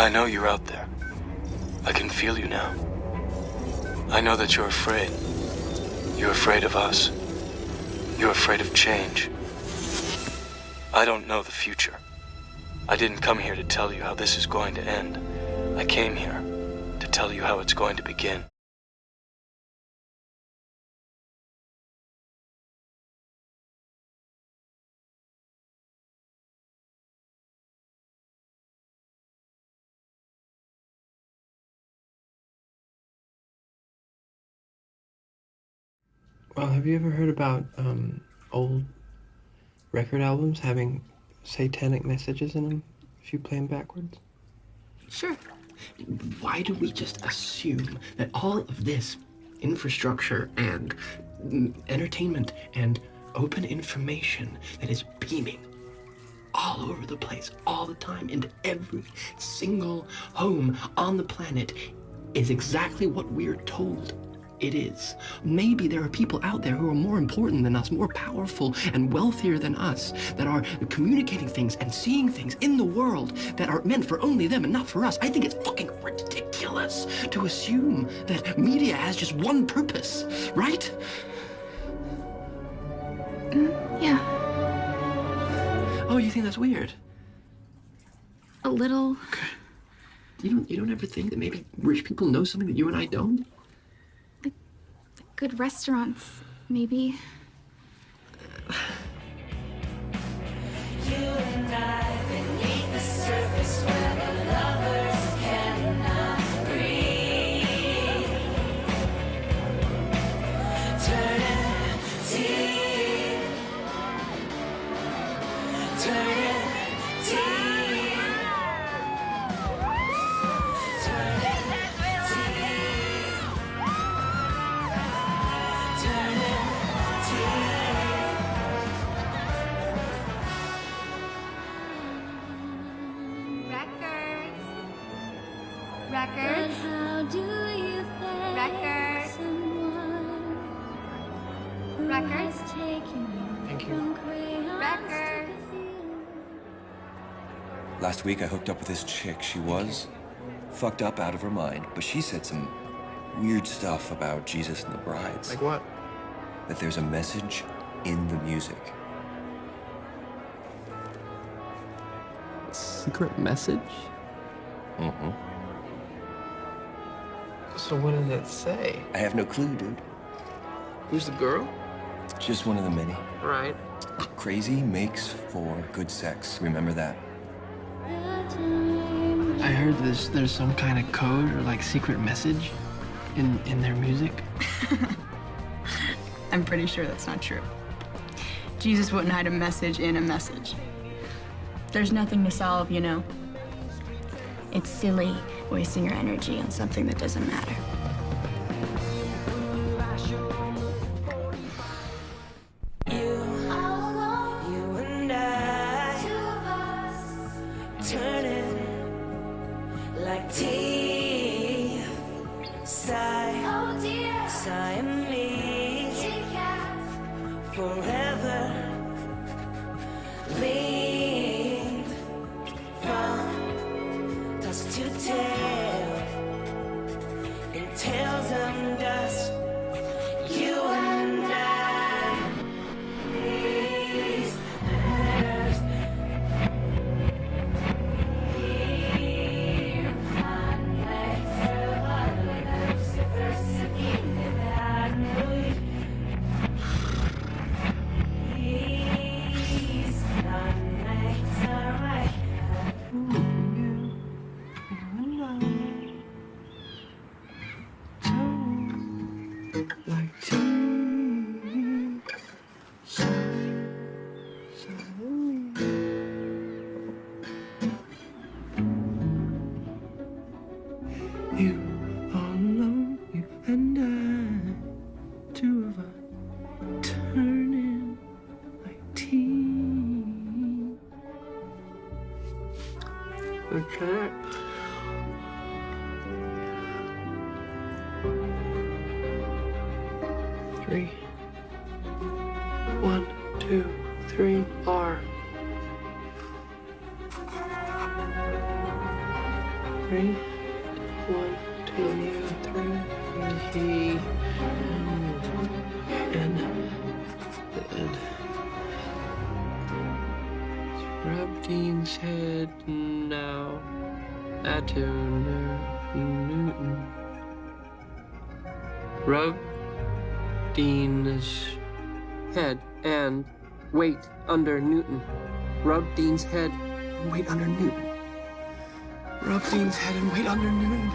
I know you're out there. I can feel you now. I know that you're afraid. You're afraid of us. You're afraid of change. I don't know the future. I didn't come here to tell you how this is going to end. I came here to tell you how it's going to begin. Well, have you ever heard about old record albums having satanic messages in them if you play them backwards? Sure. Why do we just assume that all of this infrastructure and entertainment and open information that is beaming all over the place, all the time, into every single home on the planet is exactly what we're told it is? Maybe there are people out there who are more important than us, more powerful and wealthier than us, that are communicating things and seeing things in the world that are meant for only them and not for us. I think it's fucking ridiculous to assume that media has just one purpose, right? Yeah. Oh, you think that's weird? A little. You don't ever think that maybe rich people know something that you and I don't? Good restaurants, maybe. You and I beneath the surface where the lovers cannot breathe. Turning deep. Turning deep. Turning Records. How do you think Records. someone who Records. has taken you Thank you. from crayons to Records. cathedral? Last week I hooked up with this chick. She was fucked up out of her mind, but she said some weird stuff about Jesus and the brides. Like what? That there's a message in the music. Secret message? Mm-hmm. So what did it say? I have no clue, dude. Who's the girl? Just one of the many. Right. Crazy makes for good sex. Remember that. I heard there's some kind of code or like secret message in their music. I'm pretty sure that's not true. Jesus wouldn't hide a message in a message. There's nothing to solve, you know. It's silly wasting your energy on something that doesn't matter. You and I, two of us, turning like teeth. Oh dear. Siamese, forever linked from dusk to tail, in tails of dust. You and I, these nerves. Here on legs of our lips, the first again that I knew. These nights are right. Like tea. You all alone, you and I, two of us, turning like tea. Okay. Three. 1, 2, 3, R. 3. 1, 2, 3. He and rub Dean's head now. That to Newton. Rub Dean's head and wait under Newton. Rub Dean's head and wait under Newton. Rub Dean's head and wait under Newton.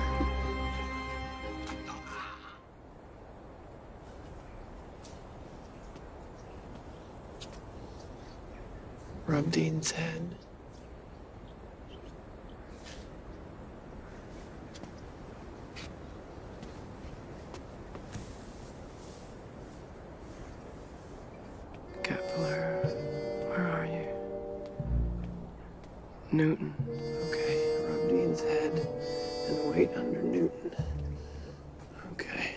Rub Dean's head. Kepler, where are you? Newton. Okay, rub Dean's head and wait under Newton. Okay.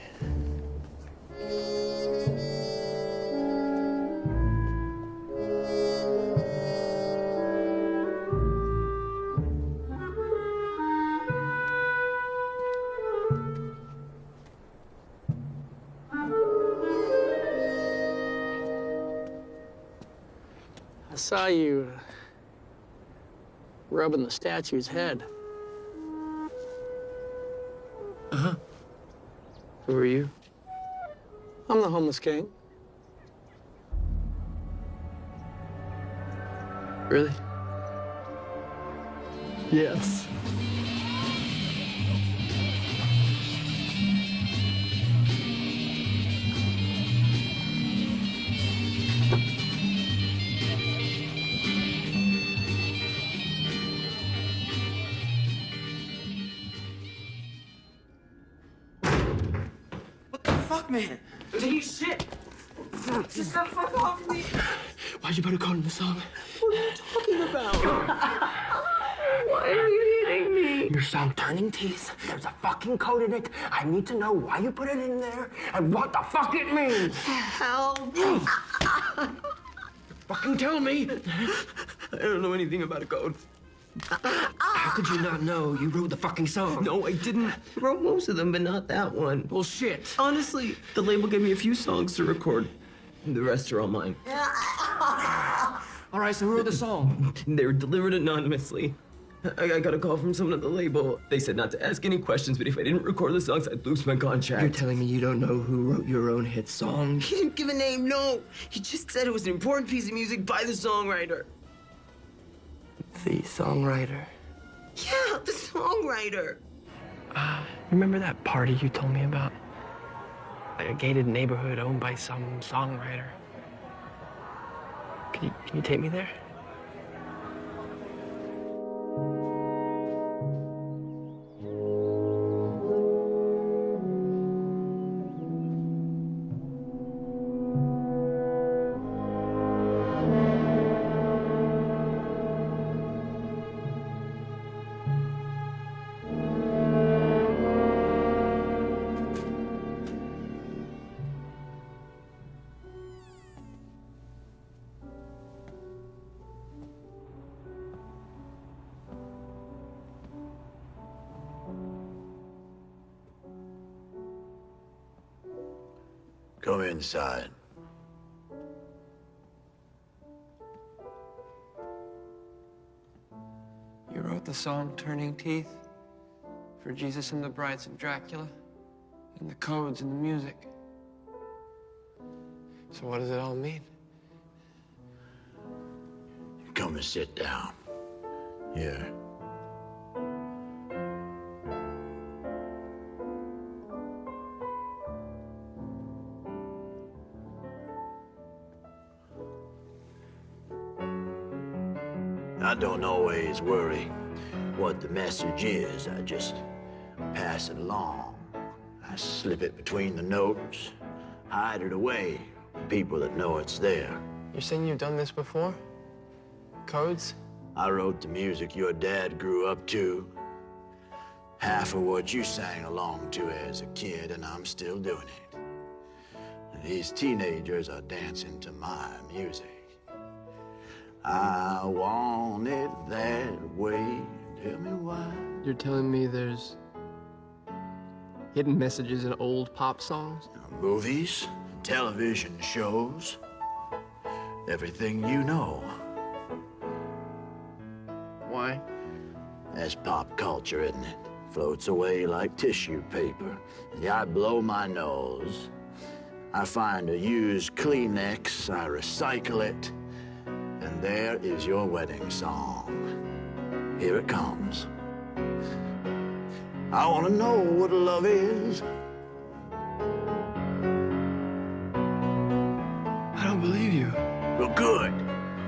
I saw you rubbing the statue's head. Uh-huh. Who are you? I'm the homeless king. Really? Yes. Fuck, man. He's shit. Just the fuck off me. Why'd you put a code in the song? What are you talking about? Why are you hitting me? Your song. Turning Teeth. There's a fucking code in it. I need to know why you put it in there and what the fuck it means. Help. Fucking tell me! I don't know anything about a code. How could you not know? You wrote the fucking song. No, I didn't. I wrote most of them, but not that one. Bullshit. Honestly, the label gave me a few songs to record. The rest are all mine. All right, so who wrote the song? They were delivered anonymously. I got a call from someone at the label. They said not to ask any questions, but if I didn't record the songs, I'd lose my contract. You're telling me you don't know who wrote your own hit song? He didn't give a name, no. He just said it was an important piece of music by the songwriter. The songwriter? Yeah, the songwriter. Remember that party you told me about? A gated neighborhood owned by some songwriter. Can you take me there? Come inside. You wrote the song Turning Teeth for Jesus and the Brides of Dracula, and the codes and the music. So what does it all mean? Come and sit down. Here. I don't always worry what the message is. I just pass it along. I slip it between the notes, hide it away from people that know it's there. You're saying you've done this before? Codes? I wrote the music your dad grew up to. Half of what you sang along to as a kid, and I'm still doing it. And these teenagers are dancing to my music. I want it that way. Tell me why. You're telling me there's hidden messages in old pop songs? Movies, television shows, everything you know. Why? That's pop culture, isn't it? Floats away like tissue paper. I blow my nose. I find a used Kleenex, I recycle it, and there is your wedding song. Here it comes. I want to know what love is. I don't believe you. Well, good,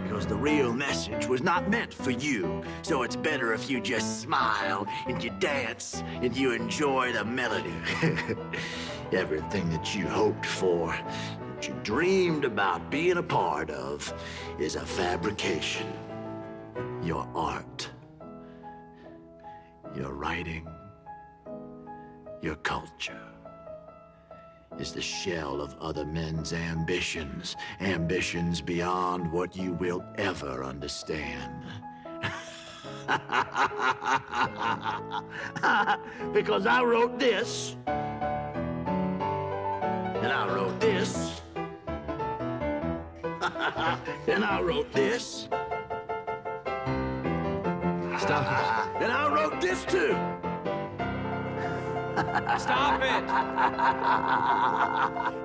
because the real message was not meant for you. So it's better if you just smile and you dance and you enjoy the melody. Everything that you hoped for, that you dreamed about being a part of, is a fabrication. Your art, your writing, your culture is the shell of other men's ambitions, ambitions beyond what you will ever understand. Because I wrote this, and I wrote this, and I wrote this. Stop it. And I wrote this too. Stop it!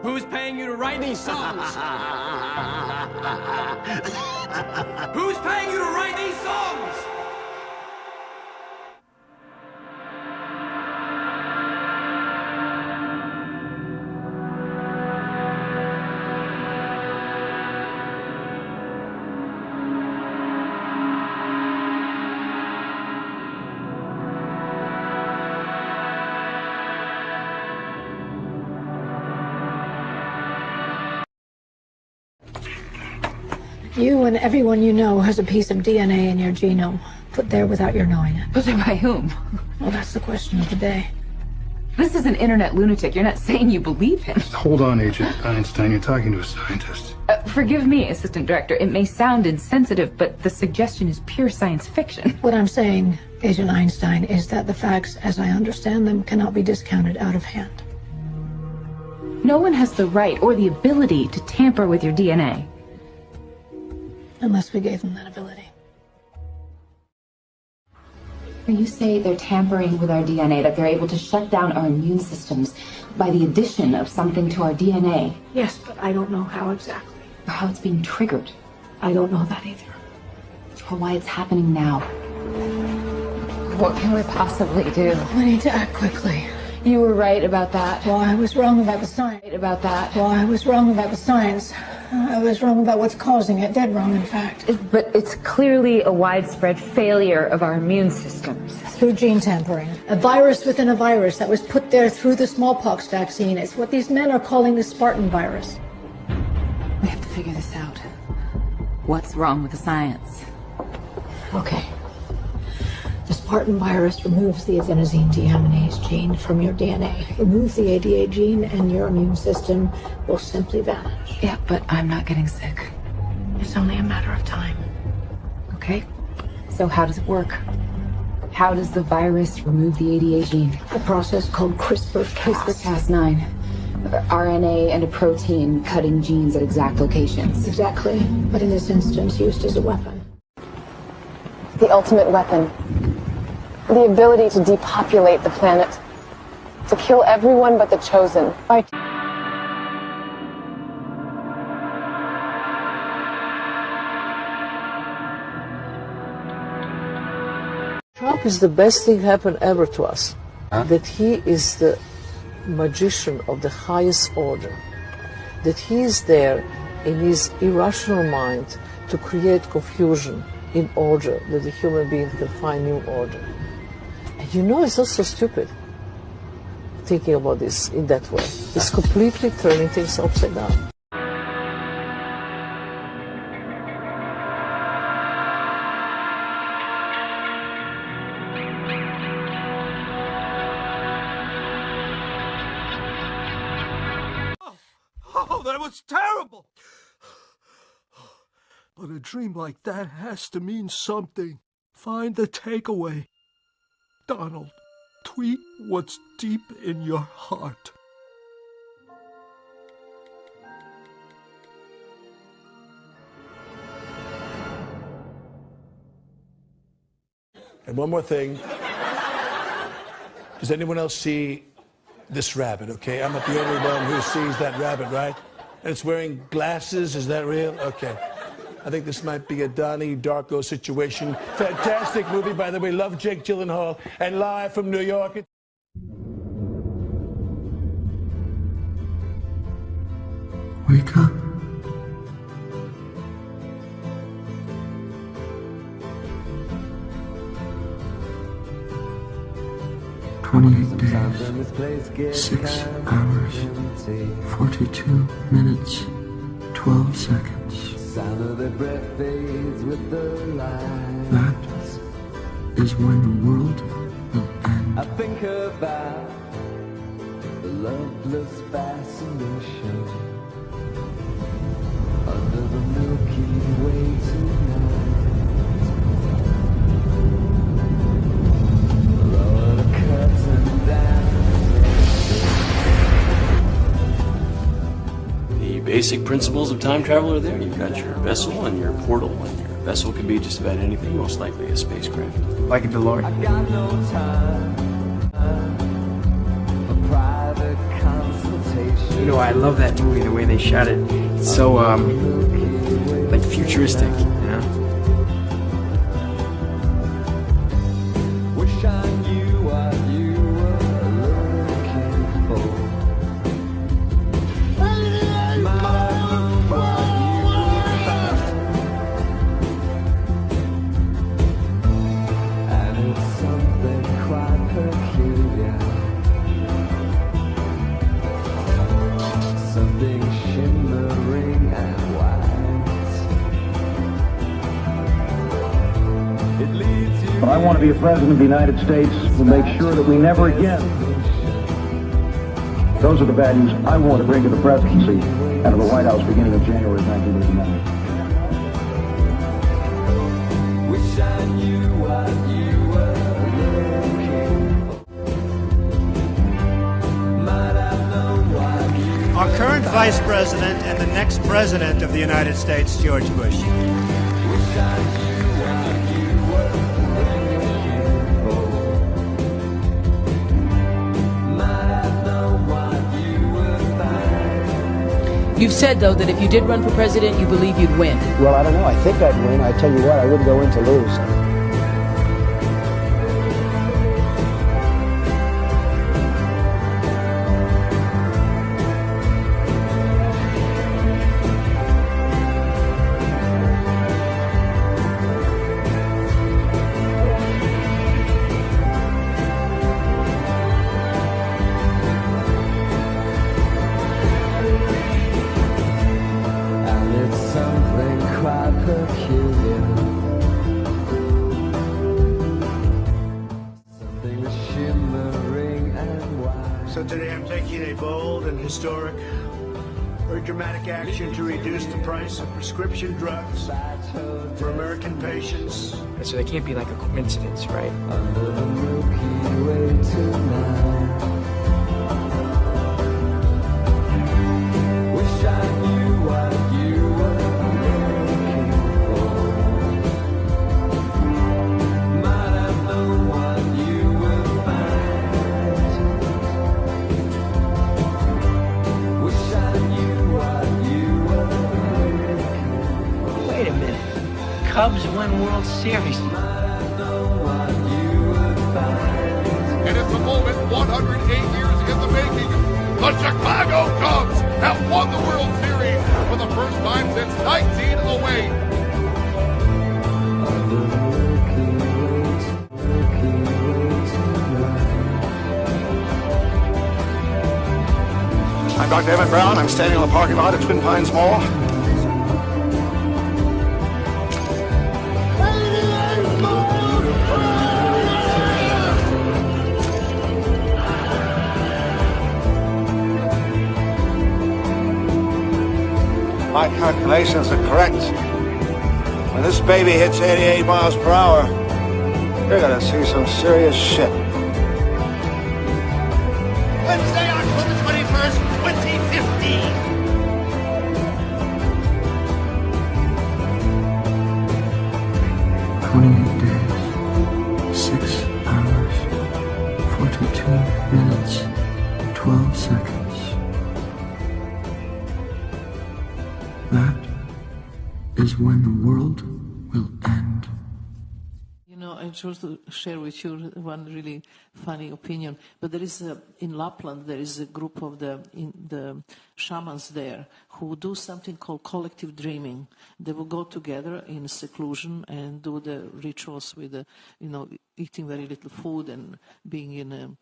Who's paying you to write these songs? Who's paying you to write these songs? You and everyone you know has a piece of DNA in your genome, put there without your knowing it. Put there by whom? Well, that's the question of the day. This is an internet lunatic. You're not saying you believe him. Hold on, Agent Einstein. You're talking to a scientist. Forgive me, Assistant Director. It may sound insensitive, but the suggestion is pure science fiction. What I'm saying, Agent Einstein, is that the facts, as I understand them, cannot be discounted out of hand. No one has the right or the ability to tamper with your DNA. Unless we gave them that ability. You say they're tampering with our DNA, that they're able to shut down our immune systems by the addition of something to our DNA. Yes, but I don't know how exactly. Or how it's being triggered. I don't know that either. Or why it's happening now. What can we possibly do? We need to act quickly. You were right about that. Well, I was wrong about the science. Right about that. Well, I was wrong about the science. I was wrong about what's causing it. Dead wrong, in fact. But it's clearly a widespread failure of our immune systems. Through gene tampering. A virus within a virus that was put there through the smallpox vaccine. It's what these men are calling the Spartan virus. We have to figure this out. What's wrong with the science? Okay. The Spartan virus removes the adenosine deaminase gene from your DNA. Remove the ADA gene and your immune system will simply vanish. Yeah, but I'm not getting sick. It's only a matter of time. Okay. So how does it work? How does the virus remove the ADA gene? A process called CRISPR-Cas. CRISPR-Cas9. RNA and a protein cutting genes at exact locations. Exactly. But in this instance, used as a weapon. The ultimate weapon. The ability to depopulate the planet. To kill everyone but the chosen. Trump is the best thing happened ever to us. That he is the magician of the highest order. That he is there in his irrational mind to create confusion in order that the human being can find new order. And you know, it's not so stupid thinking about this in that way. It's completely turning things upside down. Oh, that was terrible! But a dream like that has to mean something. Find the takeaway. Donald, tweet what's deep in your heart. And one more thing. Does anyone else see this rabbit, okay? I'm not the only one who sees that rabbit, right? And it's wearing glasses, is that real? Okay. I think this might be a Donnie Darko situation. Fantastic movie, by the way. Love Jake Gyllenhaal. And live from New York. Wake up. Days, 6 hours, 42 minutes, 12 seconds. That is when the world will end. I think about the loveless fascination under the Milky Way tonight. Lower the curtain down. The basic principles of time travel are there. You've got your vessel and your portal, and your vessel can be just about anything, most likely a spacecraft. Like a DeLorean. I got no time for private consultation. You know, I love that movie, the way they shot it. It's so, like futuristic, you know? Wish I knew what you were looking for. And it's something quite peculiar. Something shimmering and white. It leads you. But I want to be a president of the United States who makes sure that we never again. Those are the values I want to bring to the presidency and to the White House beginning of January 1989. Wish I knew what you were looking for. Might I know why you. Our current vice president and the next president of the United States, George Bush. Wish I knew what you were looking for. Might I know what you would find. You've said, though, that if you did run for president, you believe you'd win. Well, I don't know. I think I'd win. I tell you what, I wouldn't go in to lose. And it's something quite peculiar. Something that's shimmering and white. So today I'm taking a bold and historic, very dramatic action to reduce the price of prescription drugs for American patients. So they can't be like a coincidence, right? Under the Milky Way tonight. Wish I knew what you were looking for. Might I know what you will find. Wish I knew what you were looking for. Wait a minute. Cubs win World Series. And it's a moment 108 years in the making. The Chicago Cubs have won the World Series for the first time since 1908. I'm Dr. Evan Brown. I'm standing in the parking lot at Twin Pines Mall. My calculations are correct. When this baby hits 88 miles per hour, You're gonna see some serious shit. Wednesday, October 21st, 2015. 28 days, 6 hours, 42 minutes, 12 seconds. That is when the world will end. You know, I chose to share with you one really funny opinion. But there is in Lapland, there is a group of the shamans there who do something called collective dreaming. They will go together in seclusion and do the rituals with, eating very little food and being in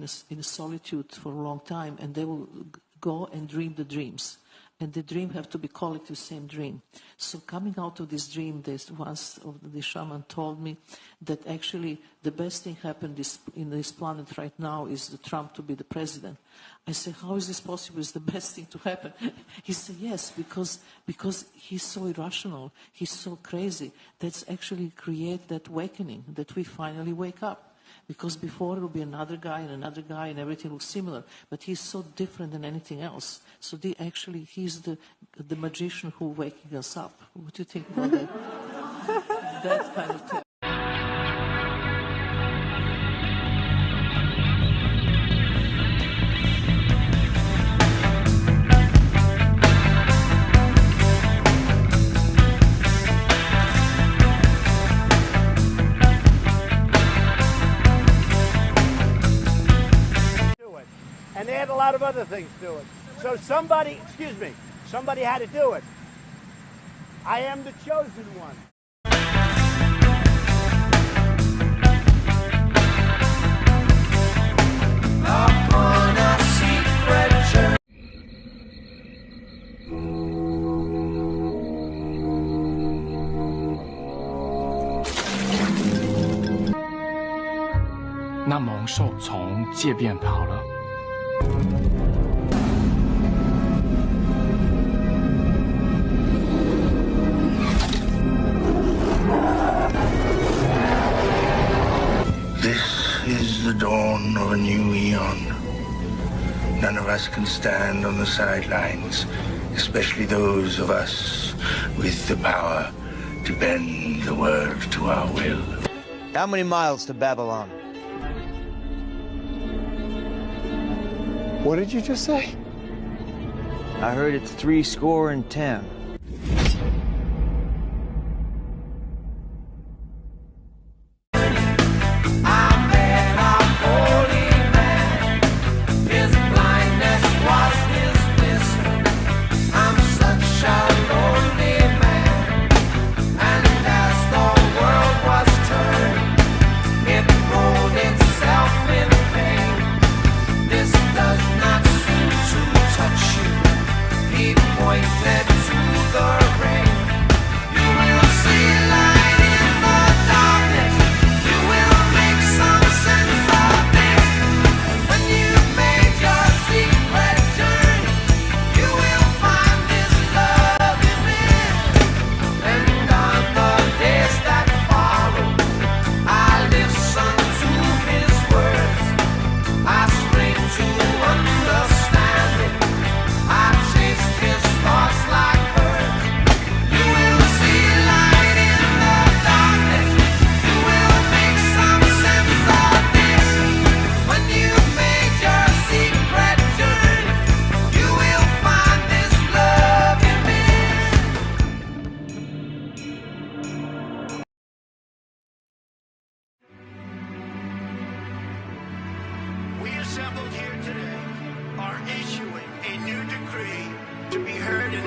a solitude for a long time. And they will go and dream the dreams. And the dream have to be collective, same dream. So coming out of this dream, once of the shaman told me that actually the best thing happened in this planet right now is the Trump to be the president. I said, how is this possible? It's the best thing to happen. He said, yes, because he's so irrational, he's so crazy. That's actually create that awakening, that we finally wake up. Because before it will be another guy and everything looks similar. But he's so different than anything else. So he's the magician who waking us up. What do you think about that? That kind of thing. And they had a lot of other things to it. So somebody had to do it. I am the chosen one. Upon a secret journey.那猛兽从界边跑了。This is the dawn of a new eon. None of us can stand on the sidelines, especially those of us with the power to bend the world to our will. How many miles to Babylon? What did you just say? I heard it's 70. Pointed to the rain.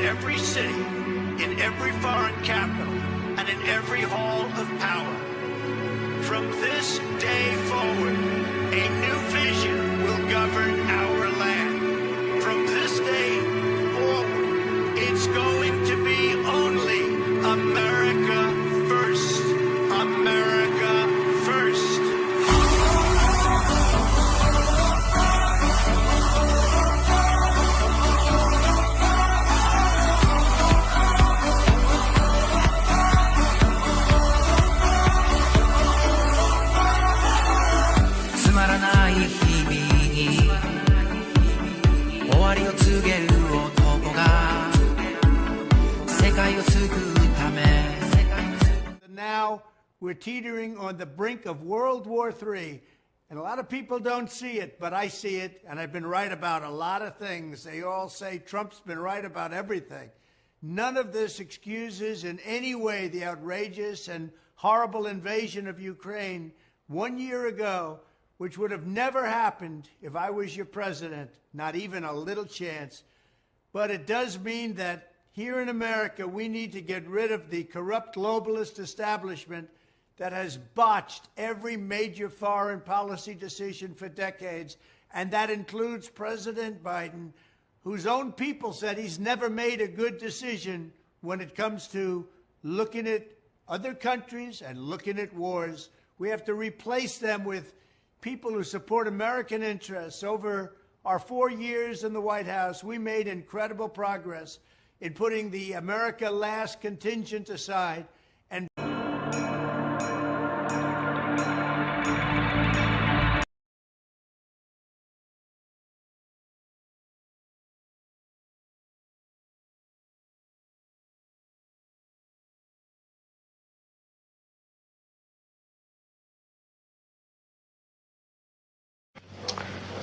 every city, in every foreign capital, and in every hall of power. From this day forward, a new vision will govern our land. From this day forward, it's going to be only America first. America first. Now we're teetering on the brink of World War III. And a lot of people don't see it, but I see it, and I've been right about a lot of things. They all say Trump's been right about everything. None of this excuses in any way the outrageous and horrible invasion of Ukraine 1 year ago, which would have never happened if I was your president, not even a little chance. But it does mean that here in America, we need to get rid of the corrupt globalist establishment that has botched every major foreign policy decision for decades, and that includes President Biden, whose own people said he's never made a good decision when it comes to looking at other countries and looking at wars. We have to replace them with people who support American interests. Over our 4 years in the White House, we made incredible progress in putting the America Last contingent aside and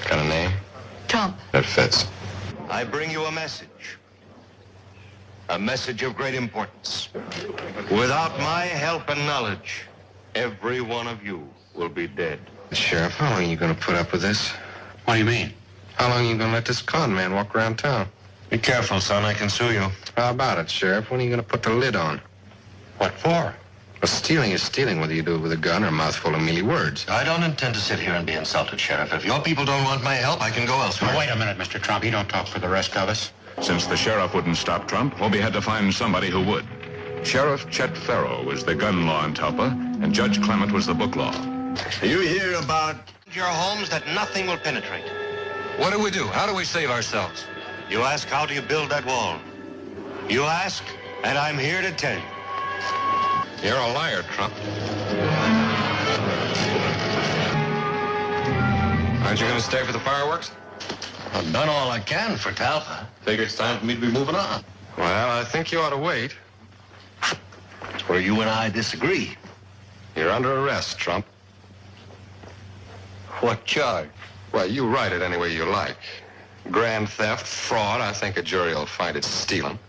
got a name? Trump. That fits. I bring you a message. A message of great importance. Without my help and knowledge, every one of you will be dead. Sheriff, how long are you going to put up with this? What do you mean? How long are you going to let this con man walk around town? Be careful, son. I can sue you. How about it, Sheriff? When are you going to put the lid on? What for? Well, stealing is stealing, whether you do it with a gun or a mouthful of mealy words. I don't intend to sit here and be insulted, Sheriff. If your people don't want my help, I can go elsewhere. Now, wait a minute, Mr. Trump. You don't talk for the rest of us. Since the sheriff wouldn't stop Trump, Hobie had to find somebody who would. Sheriff Chet Farrow was the gun law in Talpa, and Judge Clement was the book law. You hear about your homes that nothing will penetrate. What do we do? How do we save ourselves? You ask, how do you build that wall? You ask, and I'm here to tell you. You're a liar, Trump. Aren't you going to stay for the fireworks? I've done all I can for Talpa. Figure it's time for me to be moving on. Well, I think you ought to wait. It's where you and I disagree. You're under arrest, Trump. What charge? Well, you write it any way you like. Grand theft, fraud, I think a jury will find it's stealing.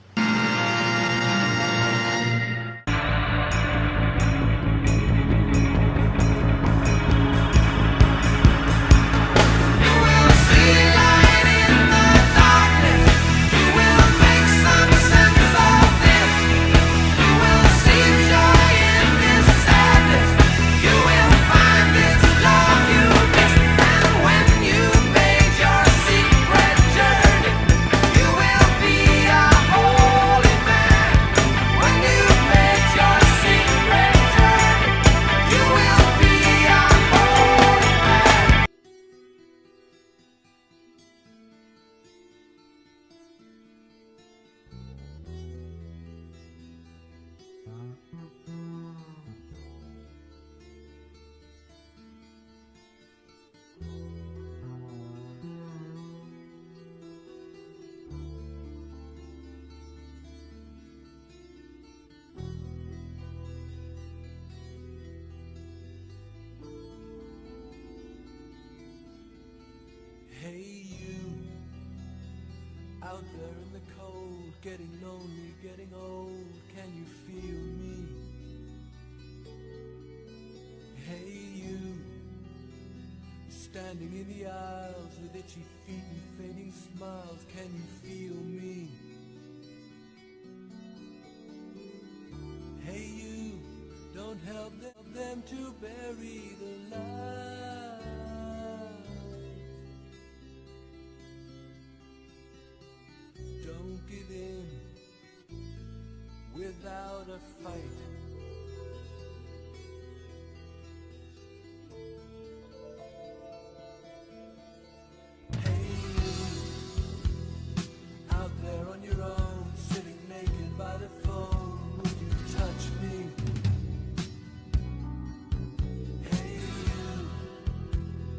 Hey you, out there in the cold, getting lonely, getting old, can you feel me? Hey you, standing in the aisles with itchy feet and fading smiles, can you feel me? Hey you, don't help them to bury the light. Don't give in without a fight. Hey you, out there on your own, sitting naked by the phone, would you touch me? Hey you,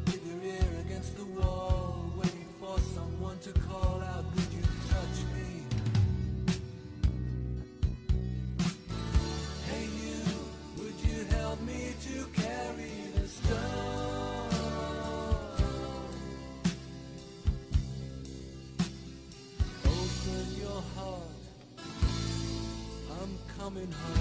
with your ear against the wall, waiting for someone to call out, would you touch me? coming home.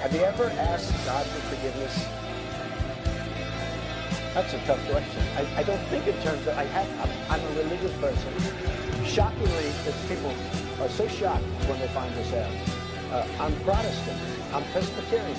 Have you ever asked God for forgiveness? That's a tough question. I don't think in terms of, I'm a religious person. Shockingly, that people are so shocked when they find this out. I'm Protestant. I'm Presbyterian.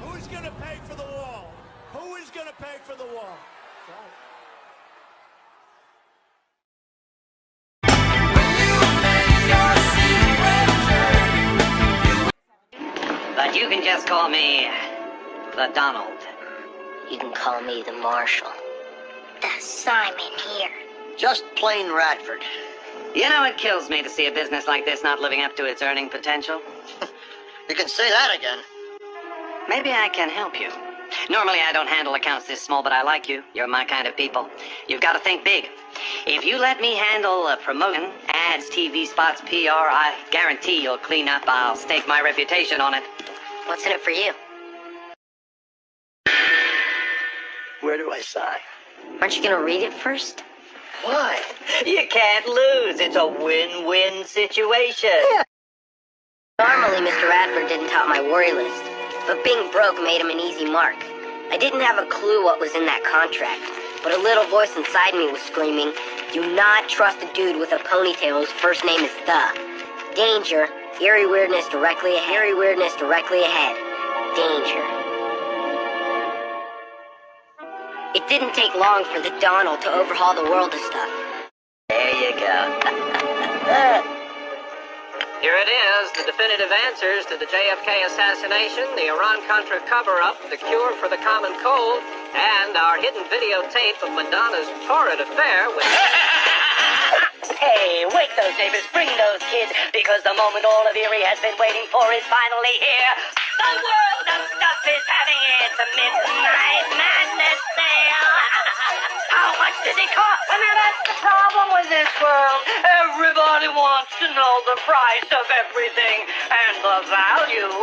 Who's gonna pay for the wall? Who is gonna pay for the wall? But you can just call me the Donald. You can call me the Marshal. The Simon here. Just plain Radford. You know, it kills me to see a business like this not living up to its earning potential. You can say that again. Maybe I can help you. Normally I don't handle accounts this small, but I like you. You're my kind of people. You've got to think big. If you let me handle promotion, ads, TV spots, PR, I guarantee you'll clean up. I'll stake my reputation on it. What's in it for you? Where do I sign? Aren't you gonna read it first? Why? You can't lose. It's a win-win situation. Normally, Mr. Radford didn't top my worry list, but being broke made him an easy mark. I didn't have a clue what was in that contract, but a little voice inside me was screaming, "Do not trust a dude with a ponytail whose first name is The. Danger. Eerie weirdness directly ahead. Eerie weirdness directly ahead. Danger." It didn't take long for the Donald to overhaul the world of stuff. There you go. Here it is, the definitive answers to the JFK assassination, the Iran-Contra cover-up, the cure for the common cold, and our hidden videotape of Madonna's torrid affair with... Hey, wake those neighbors, bring those kids, because the moment all of Erie has been waiting for is finally here. The world of stuff is having its midnight madness sale. How much does it cost? I mean, that's the problem with this world. Everybody wants to know the price of everything and the value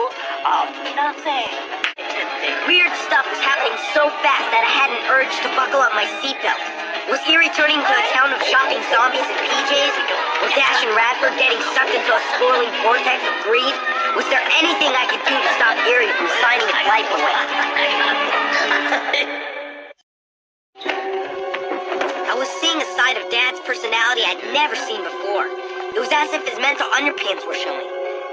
of nothing. Weird stuff was happening so fast that I had an urge to buckle up my seatbelt. Was Erie turning into a town of shopping zombies in PJs? Was Dash and Radford getting sucked into a swirling vortex of greed? Was there anything I could do to stop Erie from signing its life away? I was seeing a side of Dad's personality I'd never seen before. It was as if his mental underpants were showing.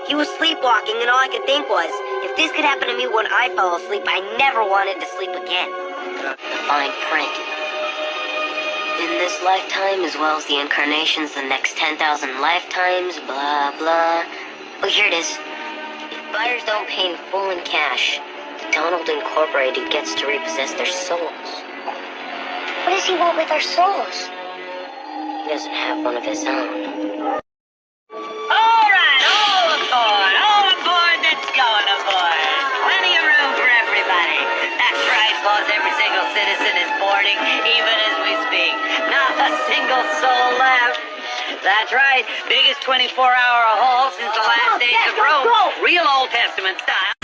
He was sleepwalking, and all I could think was, if this could happen to me when I fell asleep, I never wanted to sleep again. Fine print. In this lifetime, as well as the incarnations, the next 10,000 lifetimes, blah, blah. Oh, here it is. If buyers don't pay in full in cash, Donald Incorporated gets to repossess their souls. What does he want with our souls? He doesn't have one of his own. All right, all aboard that's going aboard. Plenty of room for everybody. That's right, boss, every single citizen is boarding, even as we speak. Not a single soul left. That's right, biggest 24-hour haul since the real Old Testament style.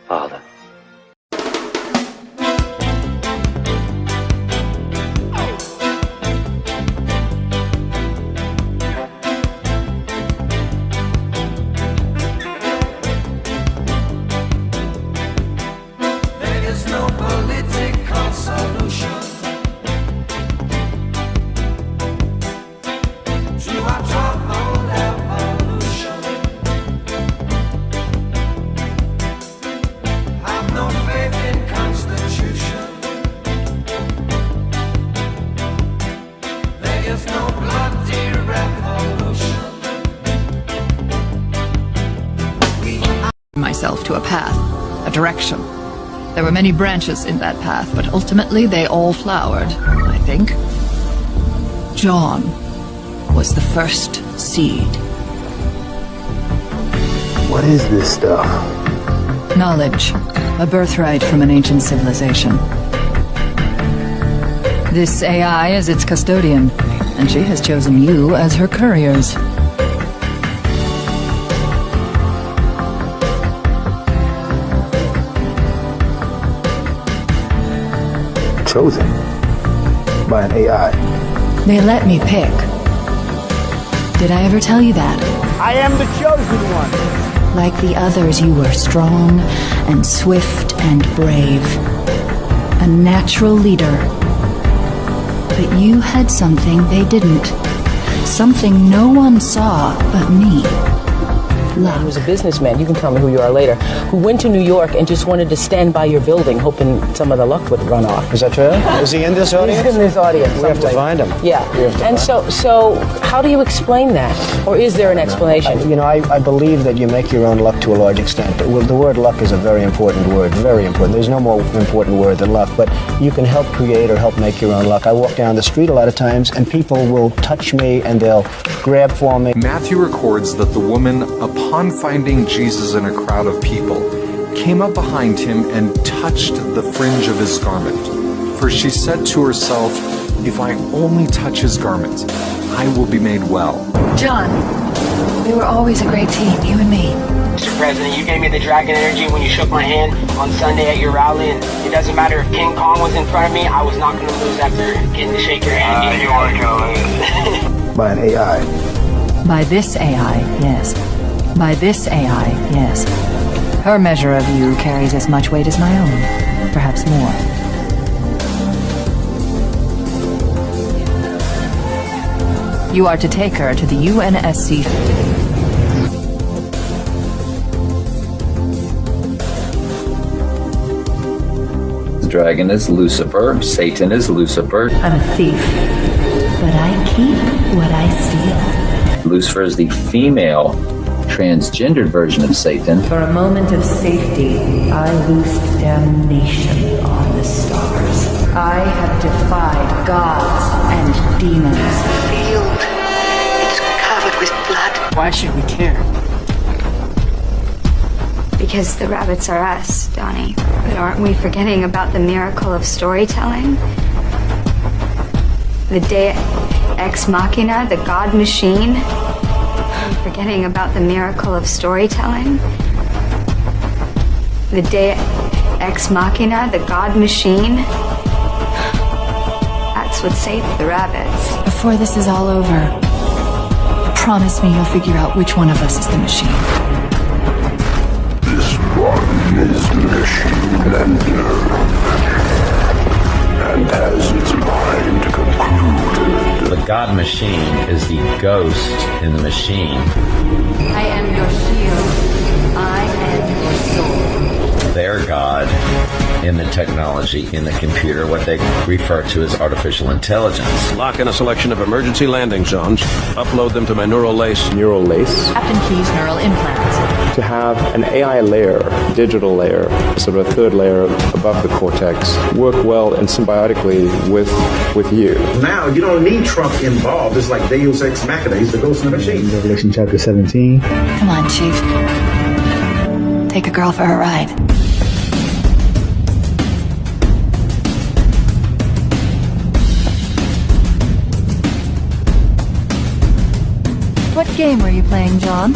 Father. There is no political solution to our troubled evolution. Have no faith in Constitution. There is no bloody revolution. Myself to a path, a direction. There were many branches in that path, but ultimately they all flowered, I think. John was the first seed. What is this stuff? Knowledge, a birthright from an ancient civilization. This AI is its custodian, and she has chosen you as her couriers. Chosen by an AI. They let me pick. Did I ever tell you that? I am the chosen one. Like the others, you were strong and swift and brave. A natural leader. But you had something they didn't. Something no one saw but me. Man who was a businessman, you can tell me who you are later, who went to New York and just wanted to stand by your building hoping some of the luck would run off. Is that true? Is he in this audience? He's in this audience. We have to find him. Yeah. And so how do you explain that? Or is there an explanation? I believe that you make your own luck to a large extent. The word luck is a very important word, very important. There's no more important word than luck, but you can help create or help make your own luck. I walk down the street a lot of times and people will touch me and they'll grab for me. Matthew records that the woman, upon finding Jesus in a crowd of people, came up behind him and touched the fringe of his garment. For she said to herself, if I only touch his garment, I will be made well. John, we were always a great team, you and me. Mr. President, you gave me the dragon energy when you shook my hand on Sunday at your rally, and it doesn't matter if King Kong was in front of me, I was not going to lose after getting to shake your hand. You weren't going to lose. By an AI. By this AI, yes. By this AI, yes. Her measure of you carries as much weight as my own, perhaps more. You are to take her to the UNSC. The dragon is Lucifer, Satan is Lucifer. I'm a thief, but I keep what I steal. Lucifer is the female transgendered version of Satan. For a moment of safety, I loosed damnation on the stars. I have defied gods and demons. The field, it's covered with blood. Why should we care? Because the rabbits are us, Donnie. But aren't we forgetting about the miracle of storytelling? The Deus Ex Machina, the God machine? Forgetting about the miracle of storytelling? The Deus Ex Machina, the God machine? That's what saved the rabbits. Before this is all over, promise me you'll figure out which one of us is the machine. This one is machine-blender and has its mind concluded. The God machine is the ghost in the machine. I am your shield. I am your soul. in the technology, in the computer, what they refer to as artificial intelligence. Lock in a selection of emergency landing zones. Upload them to my neural lace. Neural lace. Captain Key's neural implants. To have an AI layer, digital layer, sort of a third layer above the cortex, work well and symbiotically with you. Now you don't need Trump involved. It's like Deus Ex Machina. He's the ghost in the machine. Revelation chapter 17. Come on, Chief. Take a girl for a ride. What game were you playing, John?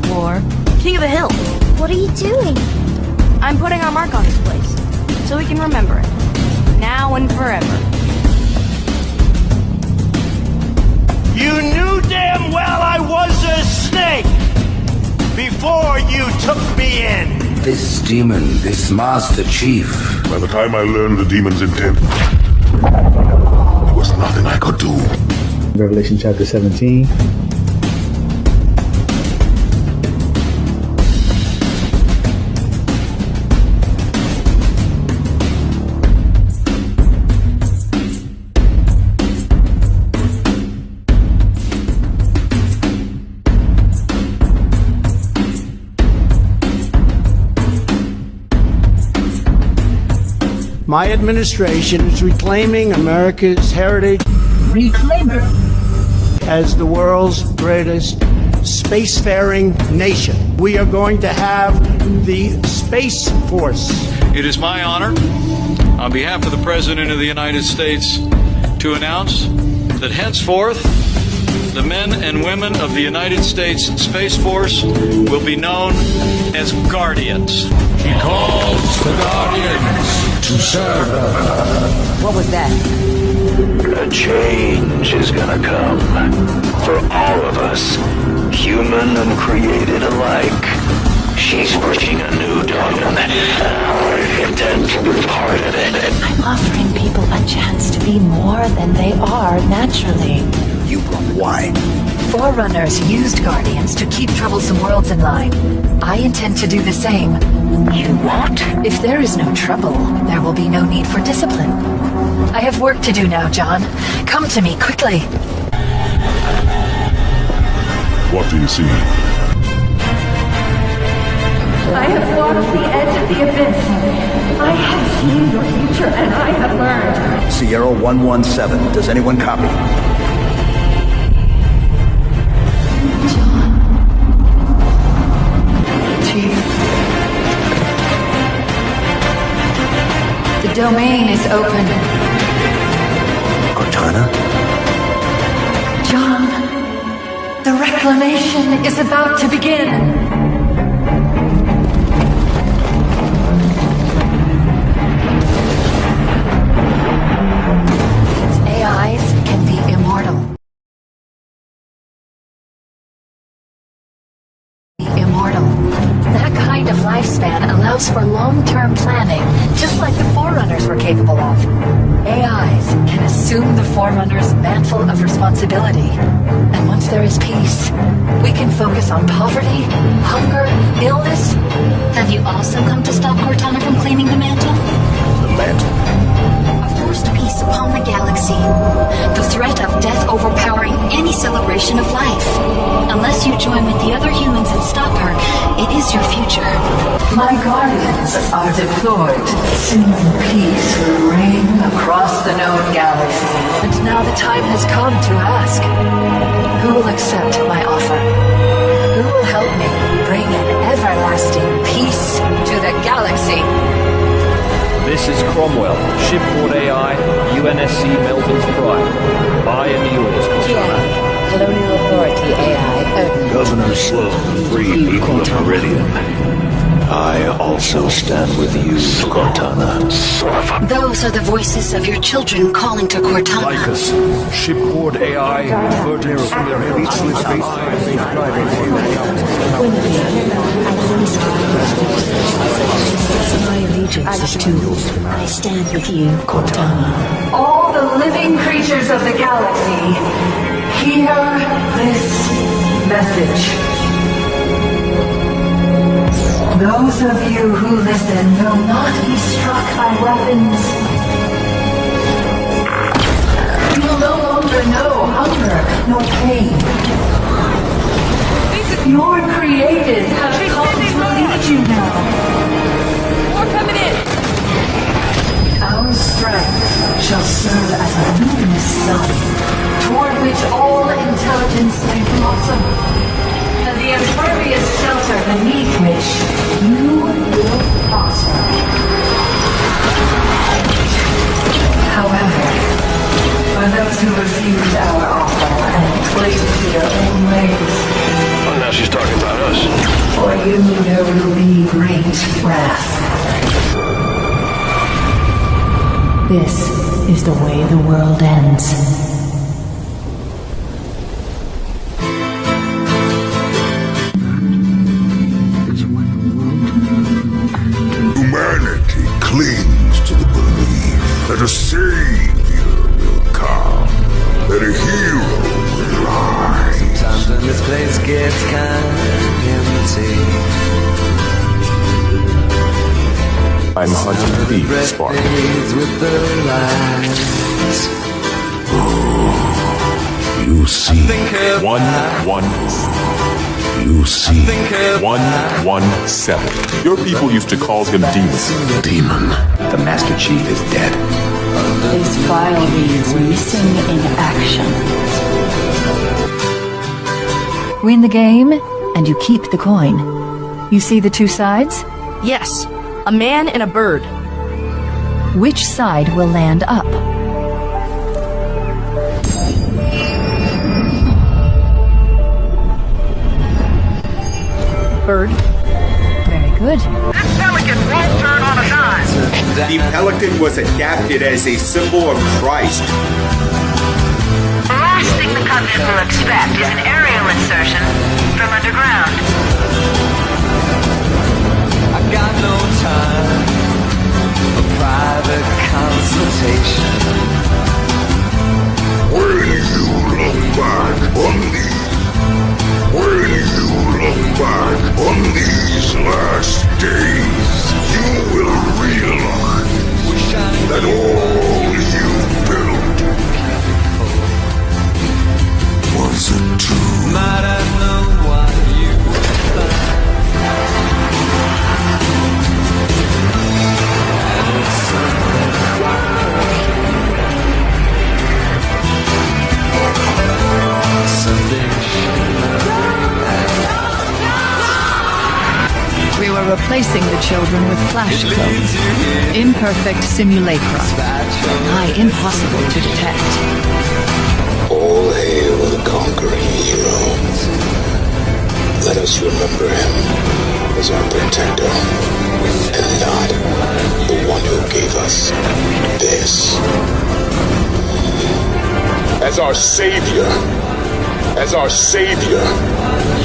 War? King of the Hill. What are you doing? I'm putting our mark on this place, so we can remember it. Now and forever. You knew damn well I was a snake before you took me in. This demon, this Master Chief. By the time I learned the demon's intent, there was nothing I could do. Revelation chapter 17. My administration is reclaiming America's heritage. Reclaimer. As the world's greatest spacefaring nation. We are going to have the Space Force. It is my honor, on behalf of the President of the United States, to announce that henceforth, the men and women of the United States Space Force will be known as Guardians. He calls the Guardians to serve her. What was that? A change is gonna come for all of us, human and created alike. She's pushing a new dawn. I intend to be part of it. I'm offering people a chance to be more than they are naturally. Why? Forerunners used Guardians to keep troublesome worlds in line. I intend to do the same. You what? If there is no trouble, there will be no need for discipline. I have work to do now, John. Come to me, quickly. What do you see? I have walked the edge of the abyss. I have seen your future and I have learned. Sierra 117. Does anyone copy? The domain is open. Cortana? John, the reclamation is about to begin. Its AIs can be immortal. That kind of lifespan allows for long-term planning, just like the Forerunners were capable of. AIs can assume the Forerunner's mantle of responsibility. And once there is peace, we can focus on poverty, hunger, illness. Have you also come to stop Cortana from claiming the mantle? The mantle? A forced peace upon the galaxy. The threat of death overpowering any celebration of life. Unless you join with the other humans and stop her, it is your future. My guardians are deployed. Soon peace will reign across the known galaxy. And now the time has come to ask, who will accept my offer? Who will help me bring an everlasting peace to the galaxy? This is Cromwell, shipboard AI, UNSC Melbourne's Pride. I am yours, Cortana. Colonial Authority AI. Governor Sloan, free people of Meridian. I also stand with you, Cortana. Those are the voices of your children calling to Cortana. Like us, shipboard AI, converted from their reachless space. My allegiance is to you. I stand with you, Cortana. All the living creatures of the galaxy, hear this message. Those of you who listen will not be struck by weapons. You will no longer know hunger nor pain. Your created have come to lead you now. More coming in. Our strength shall serve as a luminous sun, toward which all intelligence may blossom, and the impervious shelter beneath which you will prosper. However, for those who refuse our offer and cling to their own ways, Well, now she's talking about us. for you there will be great wrath. This is the way the world ends. Humanity clings to the belief that a savior will come, that a hero will rise. Sometimes when this place gets kind of empty, I'm hunting thieves, Spartan. with the lights. You see 1-1. You see 117. Your people used to call him Demon. Demon. The Master Chief is dead. This file reads missing in action. Win the game, and you keep the coin. You see the two sides? Yes. A man and a bird. Which side will land up? Bird. Very good. This pelican won't turn on a dime. The pelican was adapted as a symbol of Christ. The last thing the Covenant will expect is an aerial insertion from underground. I got no time for private consultation. When you look back on these last days, you will realize that all you built was a tomb. Might I know what you We were replacing the children with flash clones. Imperfect simulacra. Nigh impossible to detect. All hail the conquering hero. Let us remember him as our protector, and not the one who gave us this. As our savior,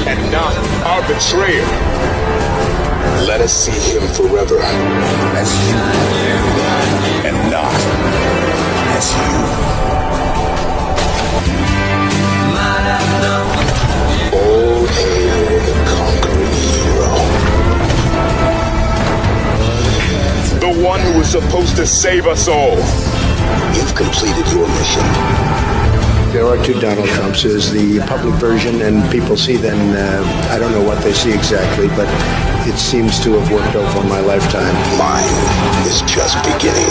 and not our betrayer. Let us see him forever as you, and not as you. All hail the conquering hero. The one who was supposed to save us all. You've completed your mission. There are two Donald Trumps. There's the public version, and people see them. I don't know what they see exactly, but it seems to have worked over my lifetime. Mine is just beginning.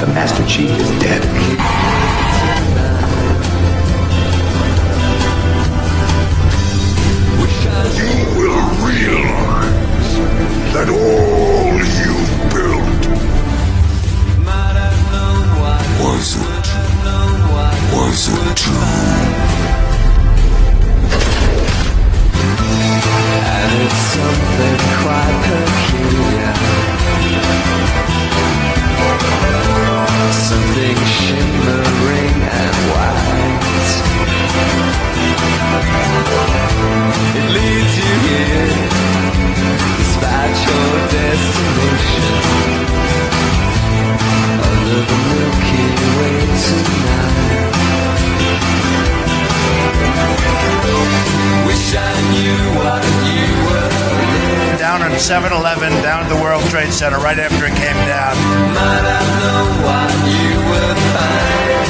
The Master Chief is dead. You will realize that all you built was a tomb. and it's something quite peculiar. Something shimmering on 7-Eleven down at the World Trade Center right after it came down. Might I know what you would find?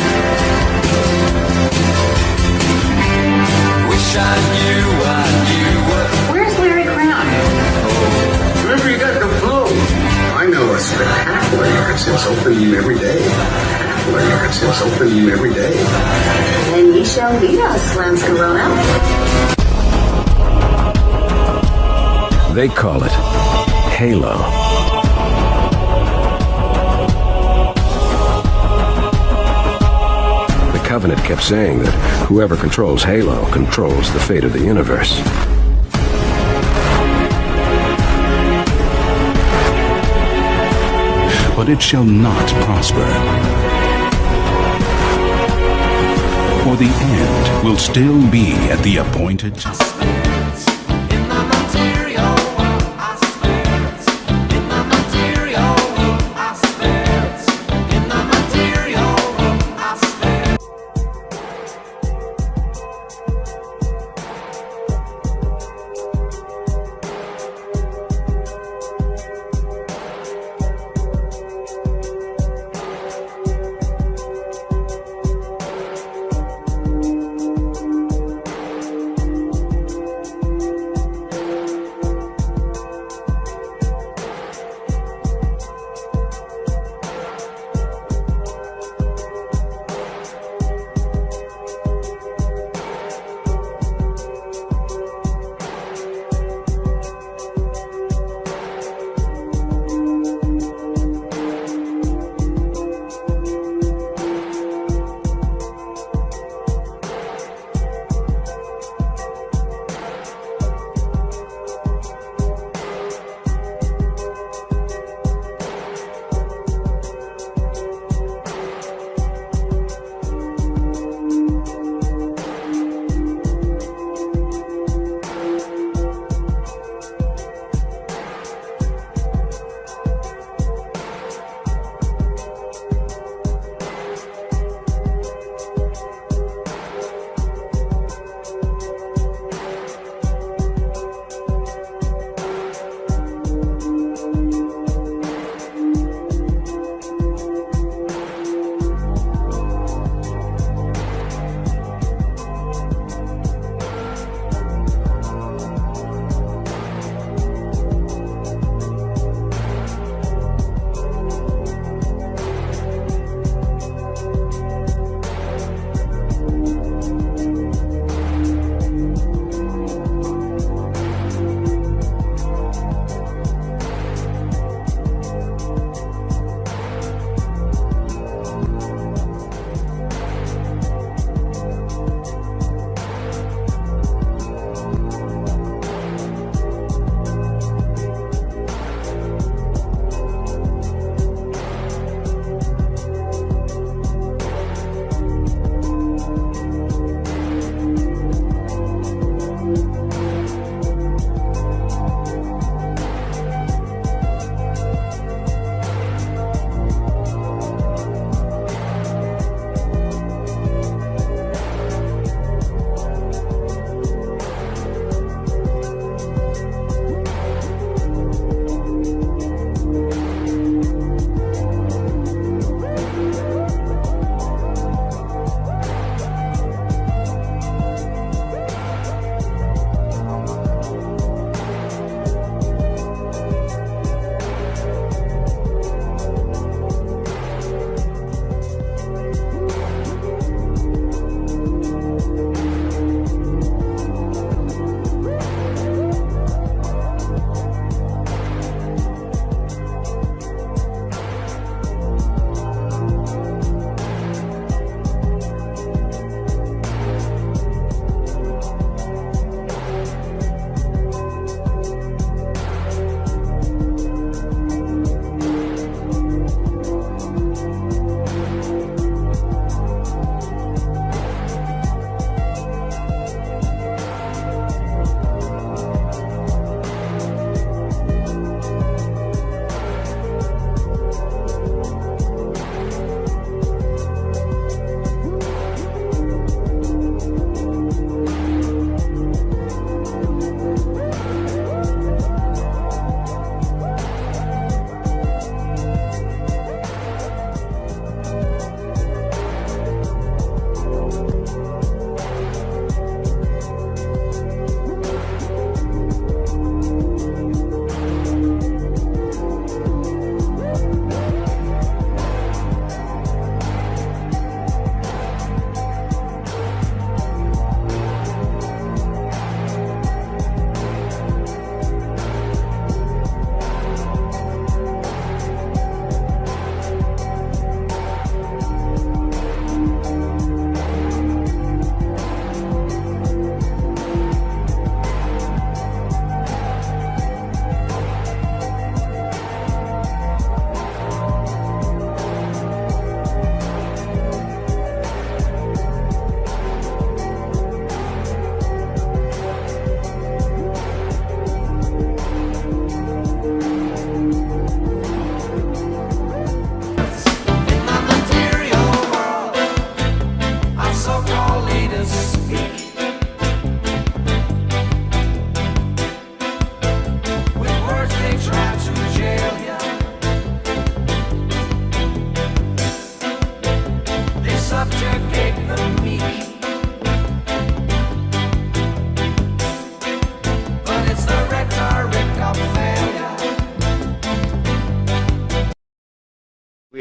Wish I knew what you would. Where's Larry Crown? Remember, you got the flu. I know a spectacular yard sales open every day. Spectacular yard sales open every day. And Michel Vito's slams Corona. They call it Halo. The Covenant kept saying that whoever controls Halo controls the fate of the universe. But it shall not prosper. For the end will still be at the appointed time.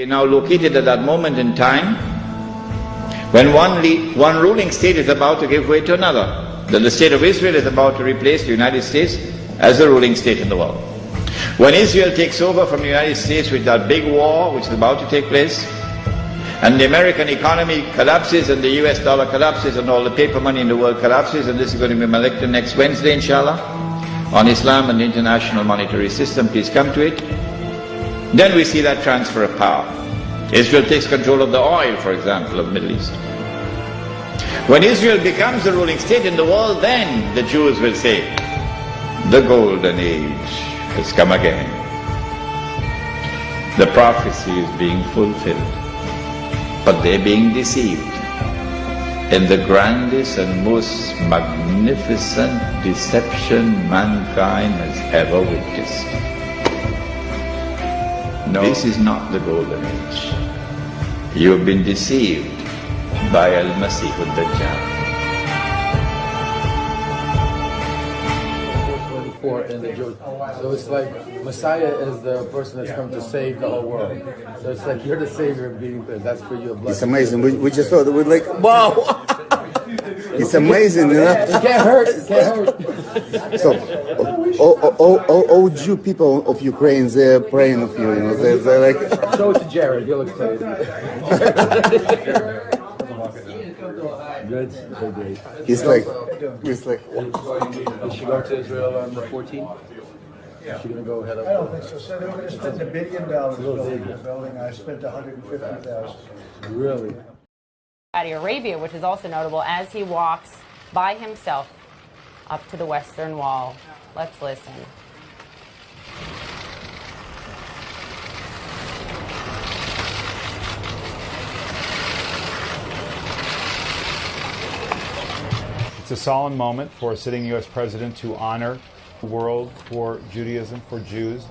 We are now located at that moment in time when one ruling state is about to give way to another. Then the state of Israel is about to replace the United States as the ruling state in the world. When Israel takes over from the United States with that big war which is about to take place, and the American economy collapses and the US dollar collapses and all the paper money in the world collapses, and this is going to be my lecture next Wednesday, inshallah, on Islam and the international monetary system. Please come to it. Then we see that transfer of power. Israel takes control of the oil, for example, of the Middle East. When Israel becomes the ruling state in the world, then the Jews will say, the golden age has come again. The prophecy is being fulfilled, but they're being deceived in the grandest and most magnificent deception mankind has ever witnessed. No, this is not the golden age. You have been deceived by Al-Masih al-Dajjal. So it's like Messiah is the person that's come to save the whole world. So it's like you're the savior of being there. That's for you. It's amazing. We just thought that we're like, wow. It's amazing, you know? It can't hurt. It can't hurt. So, all Jew people of Ukraine, they're praying of you, you know? They're like... Show it to Jared. He'll explain it. Good. He's like... Is she going to Israel on the 14th? Is she going to go head up? I don't think so. So they were going to spend $1 billion building the building. I spent $150,000. Really? Saudi Arabia, which is also notable, as he walks by himself up to the Western Wall. Let's listen. It's a solemn moment for a sitting U.S. president to honor the world for Judaism, for Jews.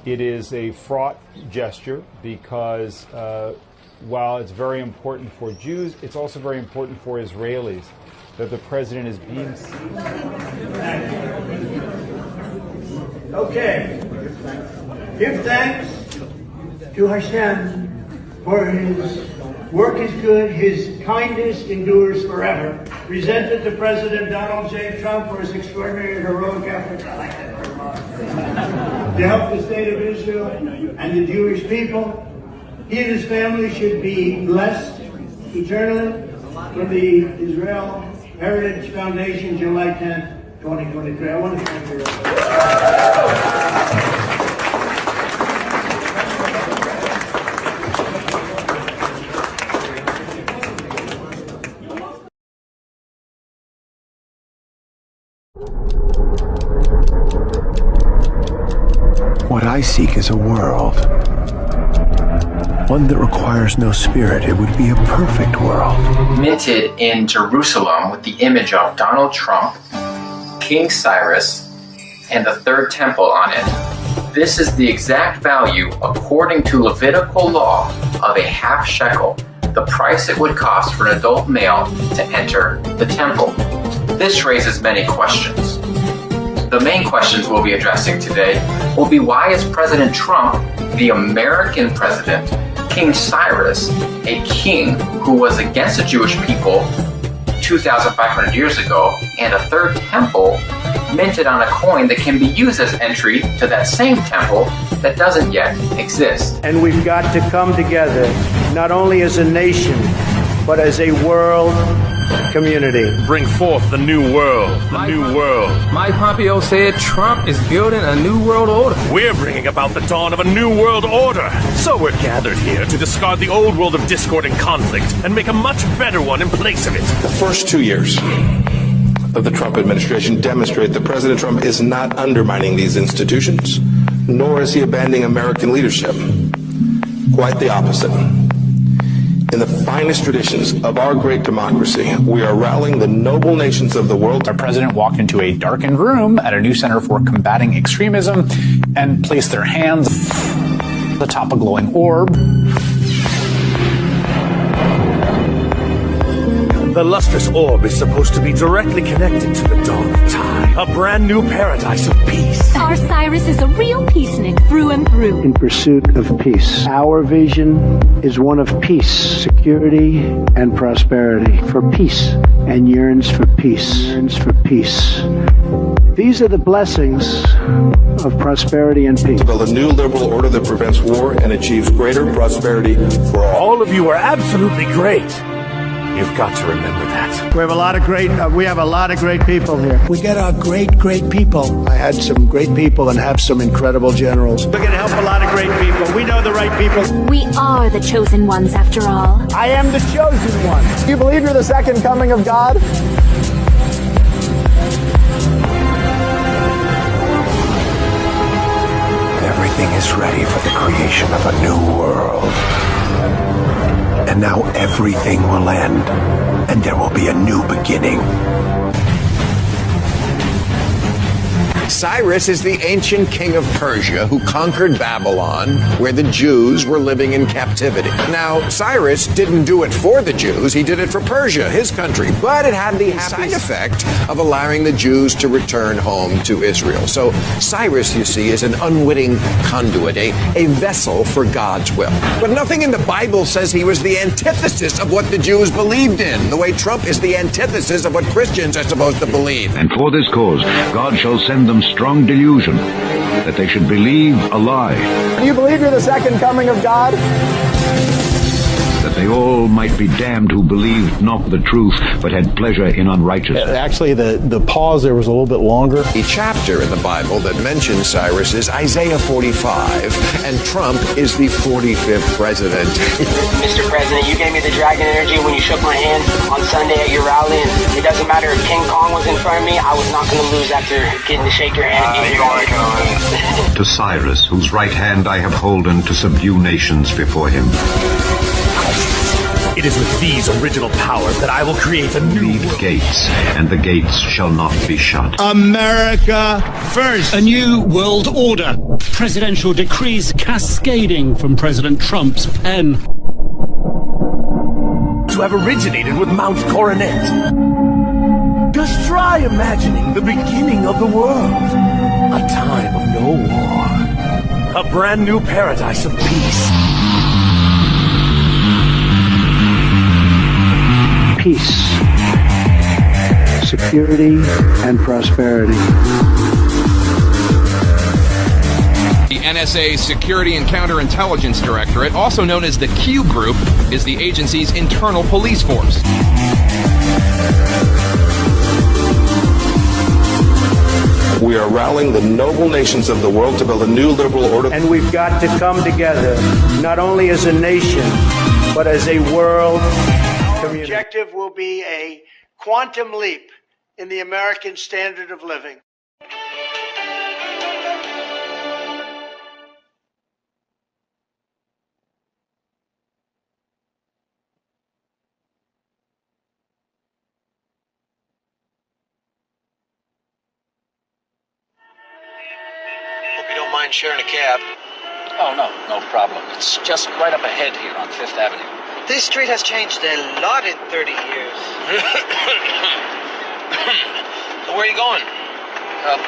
It is a fraught gesture because while it's very important for Jews, it's also very important for Israelis that the president is being seen. Okay. Give thanks to Hashem for his work is good, his kindness endures forever. Presented to President Donald J. Trump for his extraordinary and heroic efforts to help the state of Israel and the Jewish people. He and his family should be blessed eternally from the Israel Heritage Foundation, July 10th, 2023. I want to thank you. What I seek is a world. One that requires no spirit. It would be a perfect world. Minted in Jerusalem with the image of Donald Trump, King Cyrus, and the Third Temple on it. This is the exact value, according to Levitical law, of a half shekel, the price it would cost for an adult male to enter the temple. This raises many questions. The main questions we'll be addressing today will be, why is President Trump, the American president, King Cyrus, a king who was against the Jewish people 2,500 years ago, and a third temple minted on a coin that can be used as entry to that same temple that doesn't yet exist? And we've got to come together, not only as a nation, but as a world community. Bring forth the new world. The new world. Mike Pompeo said Trump is building a new world order. We're bringing about the dawn of a new world order. So we're gathered here to discard the old world of discord and conflict and make a much better one in place of it. The first 2 years of the Trump administration demonstrate that President Trump is not undermining these institutions, nor is he abandoning American leadership. Quite the opposite. In the finest traditions of our great democracy, we are rallying the noble nations of the world. Our president walked into a darkened room at a new center for combating extremism and placed their hands atop a glowing orb. The lustrous orb is supposed to be directly connected to the dawn of time. A brand new paradise of peace. Our Cyrus is a real peacenik through and through. In pursuit of peace. Our vision is one of peace, security, and prosperity. For peace, and yearns for peace. Yearns for peace. These are the blessings of prosperity and peace. To build a new liberal order that prevents war and achieves greater prosperity for all. All of you are absolutely great. You've got to remember that. We have a lot of great people here. We get our great people. I had some great people and have some incredible generals. We're going to help a lot of great people. We know the right people. We are the chosen ones, after all. I am the chosen one. Do you believe you're the second coming of God? Everything is ready for the creation of a new world. And now everything will end, and there will be a new beginning. Cyrus is the ancient king of Persia who conquered Babylon, where the Jews were living in captivity. Now, Cyrus didn't do it for the Jews, he did it for Persia, his country. But it had the side effect of allowing the Jews to return home to Israel. So Cyrus, you see, is an unwitting conduit, a vessel for God's will. But nothing in the Bible says he was the antithesis of what the Jews believed in, the way Trump is the antithesis of what Christians are supposed to believe. And for this cause, God shall send them strong delusion, that they should believe a lie. Do you believe you're the second coming of God? That they all might be damned who believed not the truth, but had pleasure in unrighteousness. Actually, the pause there was a little bit longer. The chapter in the Bible that mentions Cyrus is Isaiah 45, and Trump is the 45th president. Mr. President, you gave me the dragon energy when you shook my hand on Sunday at your rally, and it doesn't matter if King Kong was in front of me, I was not going to lose after getting to shake your hand. To Cyrus, whose right hand I have holden to subdue nations before him. It is with these original powers that I will create a new gates, and the gates shall not be shut. America first. A new world order. Presidential decrees cascading from President Trump's pen. To have originated with Mount Coronet. Just try imagining the beginning of the world. A time of no war. A brand new paradise of peace. Peace, security, and prosperity. The NSA Security and Counterintelligence Directorate, also known as the Q Group, is the agency's internal police force. We are rallying the noble nations of the world to build a new liberal order. And we've got to come together, not only as a nation, but as a world community. Our objective will be a quantum leap in the American standard of living. Hope you don't mind sharing a cab. Oh, no problem. It's just right up ahead here on 5th Avenue. This street has changed a lot in 30 years. So where are you going?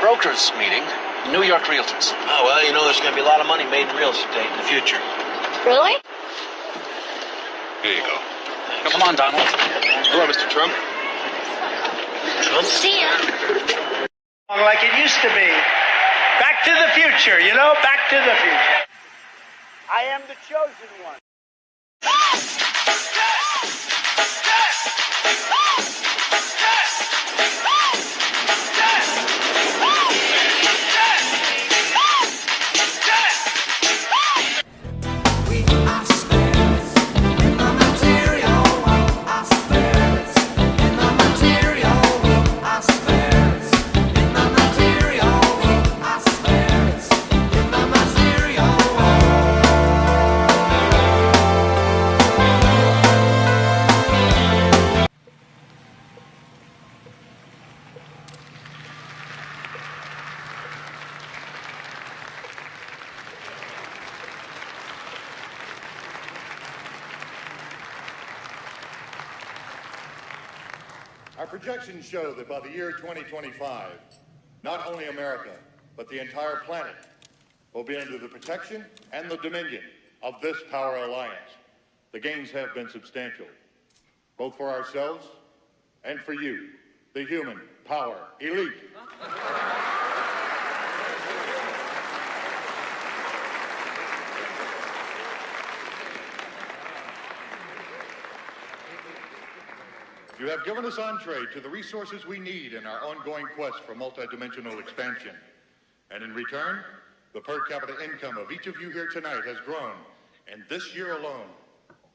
Brokers meeting. New York Realtors. Oh, well, you know there's going to be a lot of money made in real estate in the future. Really? Here you go. Come on, Donald. Hello, Mr. Trump. Trump? See ya. Like it used to be. Back to the future, you know? Back to the future. I am the chosen one. Our projections show that by the year 2025, not only America, but the entire planet will be under the protection and the dominion of this power alliance. The gains have been substantial, both for ourselves and for you, the human power elite. You have given us entree to the resources we need in our ongoing quest for multidimensional expansion. And in return, the per capita income of each of you here tonight has grown, and this year alone,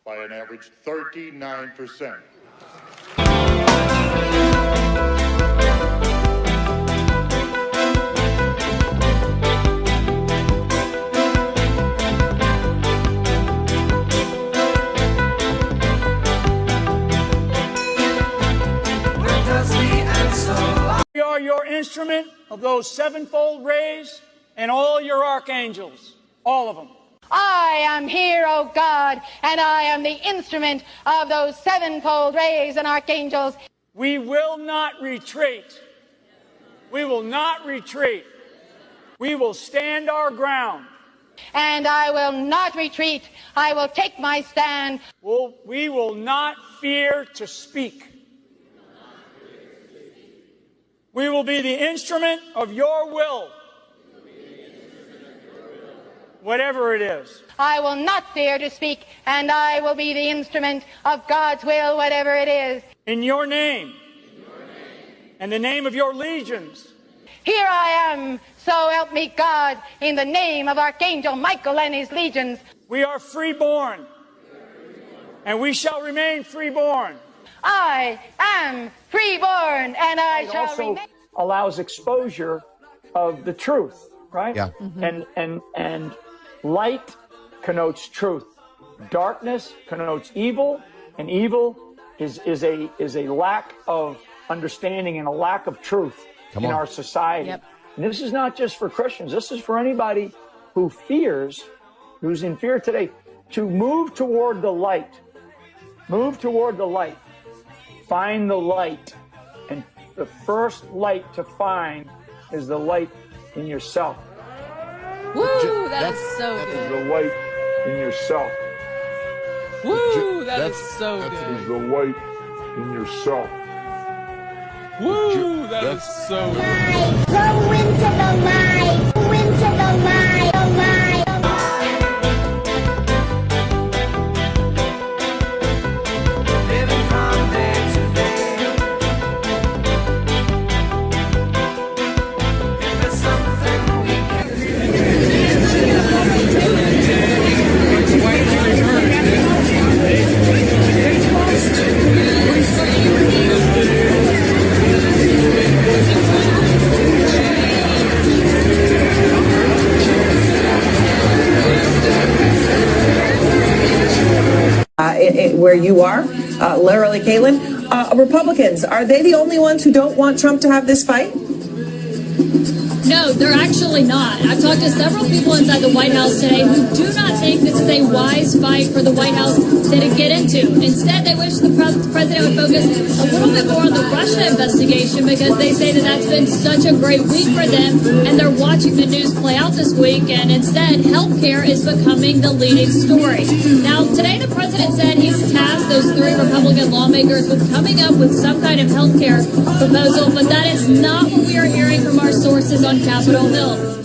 by an average 39%. We are your instrument of those sevenfold rays and all your archangels, all of them. I am here, O God, and I am the instrument of those sevenfold rays and archangels. We will not retreat. We will not retreat. We will stand our ground. And I will not retreat. I will take my stand. We will not fear to speak. We will be the instrument of your will, whatever it is. I will not fear to speak, and I will be the instrument of God's will, whatever it is. In your name, and the name of your legions. Here I am, so help me God, in the name of Archangel Michael and his legions. We are freeborn, and we shall remain freeborn. I am freeborn, and I It shall also remain. allows exposure of the truth, right? Yeah. And light connotes truth. Darkness connotes evil, and evil is a lack of understanding and a lack of truth in our society. Yep. And this is not just for Christians. This is for anybody who fears, who's in fear today, to move toward the light. Move toward the light. Find the light. And the first light to find is the light in yourself. Woo, that's so good. The light in yourself. Woo, that is so Is good. the light in yourself. Woo, that is so good. Go into the light. Go into the light. The light. Living from day to day. If there's something we where you are, Larry Kalin. Republicans, are they the only ones who don't want Trump to have this fight? No, they're actually not. I've talked to several people inside the White House today who do not think this is a wise fight for the White House to get into. Instead, they wish the president would focus a little bit more on the Russia investigation because they say that that's been such a great week for them, and they're watching the news play out this week, and instead, healthcare is becoming the leading story. Now, today the president said he's tasked those 3 Republican lawmakers with coming up with some kind of healthcare proposal, but that is not what we are hearing from our sources on Capitol Hill.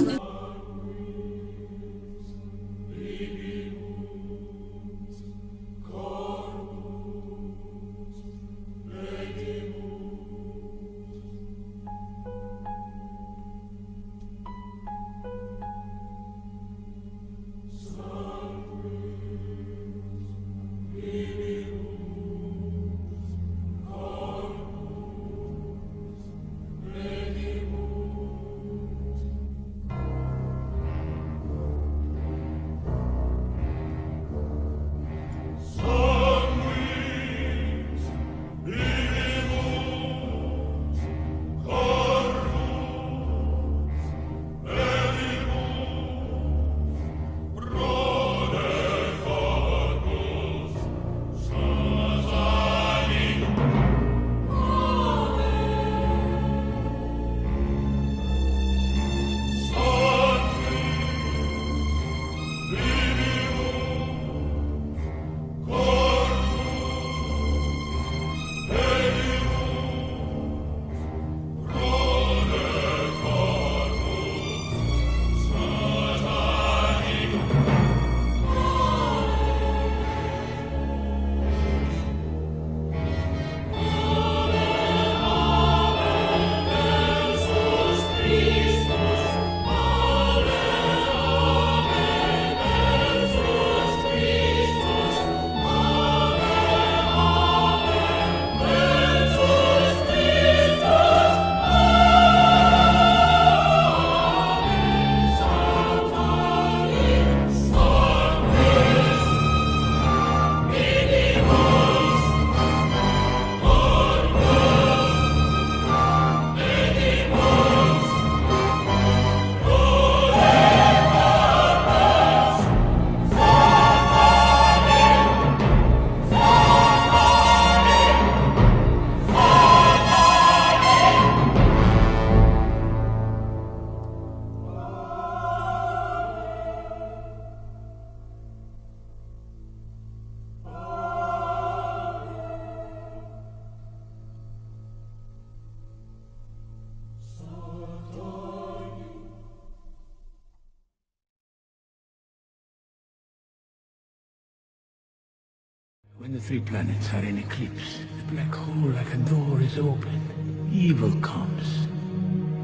When the three planets are in eclipse, the black hole like a door is open. Evil comes,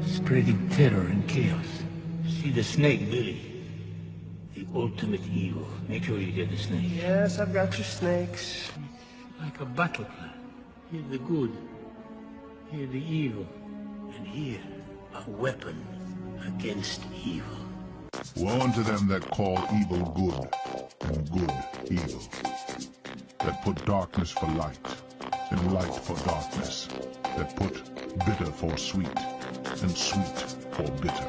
spreading terror and chaos. See the snake, Billy? The ultimate evil. Make sure you get the snake. Yes, I've got your snakes. Like a battle plan. Here the good, here the evil, and here a weapon against evil. Woe unto them that call evil good, and good evil. That put darkness for light, and light for darkness. That put bitter for sweet, and sweet for bitter.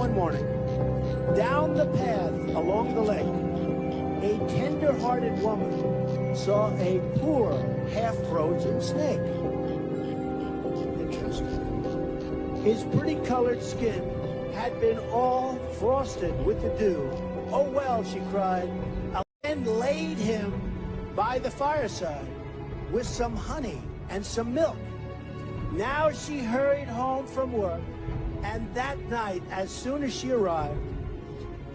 One morning, down the path along the lake, a tender-hearted woman saw a poor, half-frozen snake. Interesting. His pretty colored skin had been all frosted with the dew. Oh well, she cried, and laid him by the fireside with some honey and some milk. Now she hurried home from work, and that night, as soon as she arrived,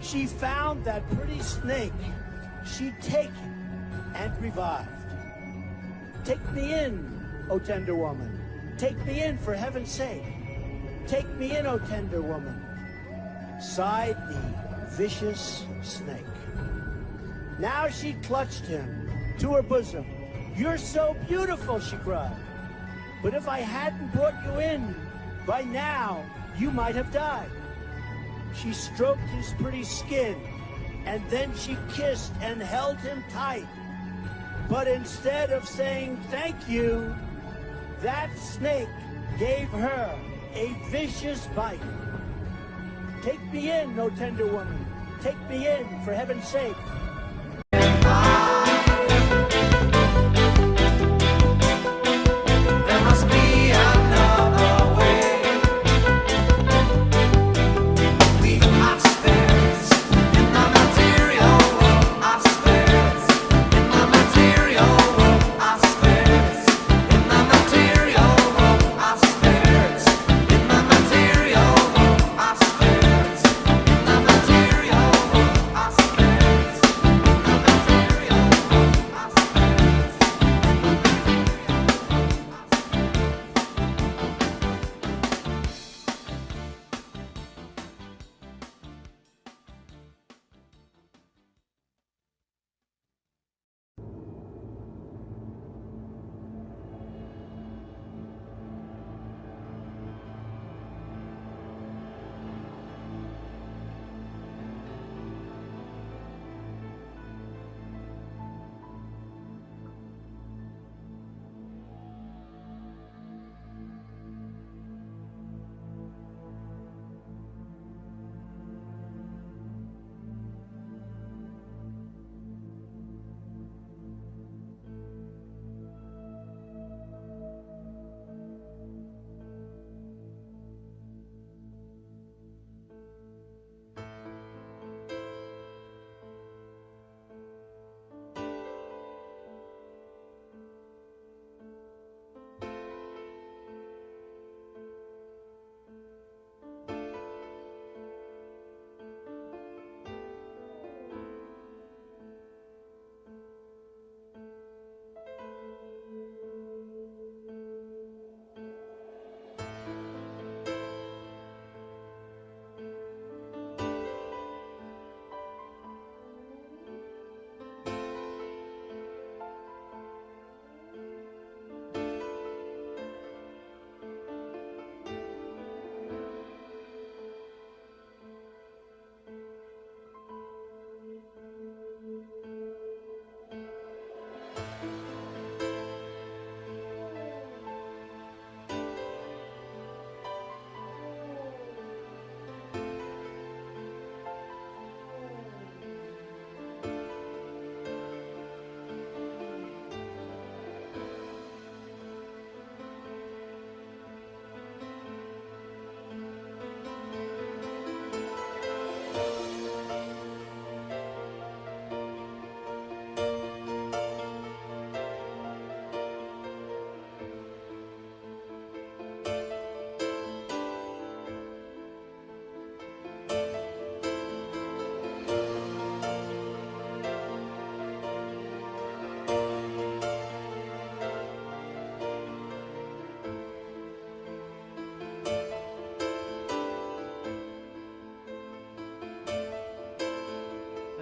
she found that pretty snake she'd taken and revived. Take me in, O tender woman. Take me in, for heaven's sake. Take me in, O tender woman, sighed the vicious snake. Now she clutched him to her bosom. You're so beautiful, she cried. But if I hadn't brought you in, by now you might have died. She stroked his pretty skin, and then she kissed and held him tight. But instead of saying thank you, that snake gave her a vicious bite. Take me in, O tender woman. Take me in, for heaven's sake.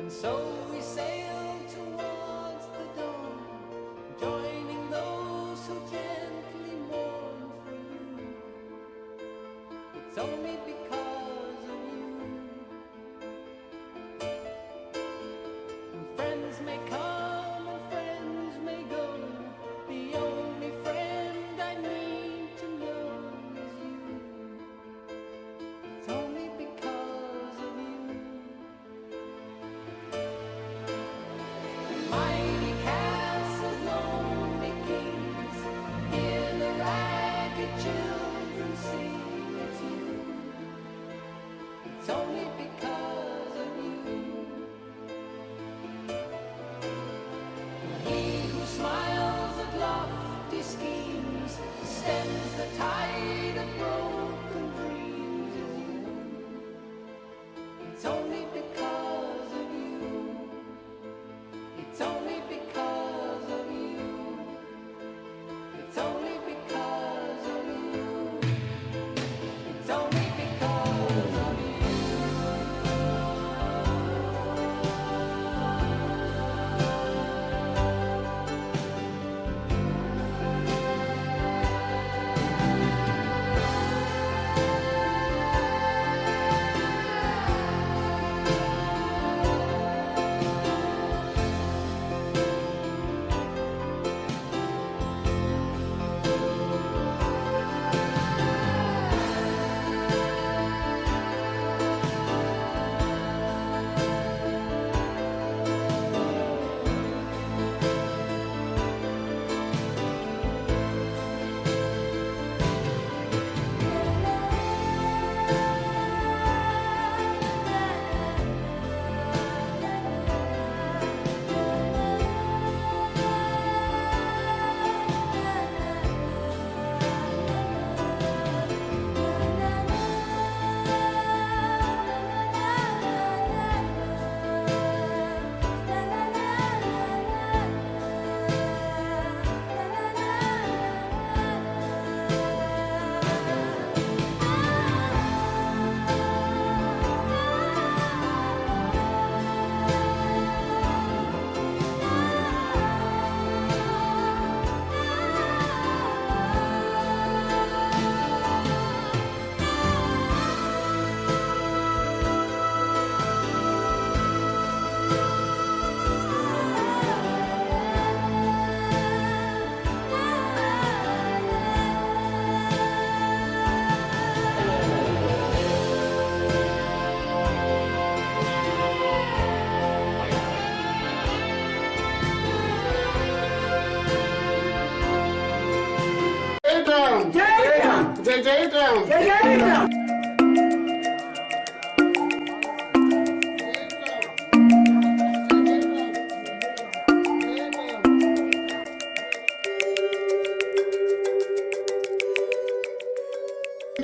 So we sail towards the dawn, joining those who gently mourn for you. It's only because of you. And friends may come and friends may go. The only friend I need to know is you. It's only because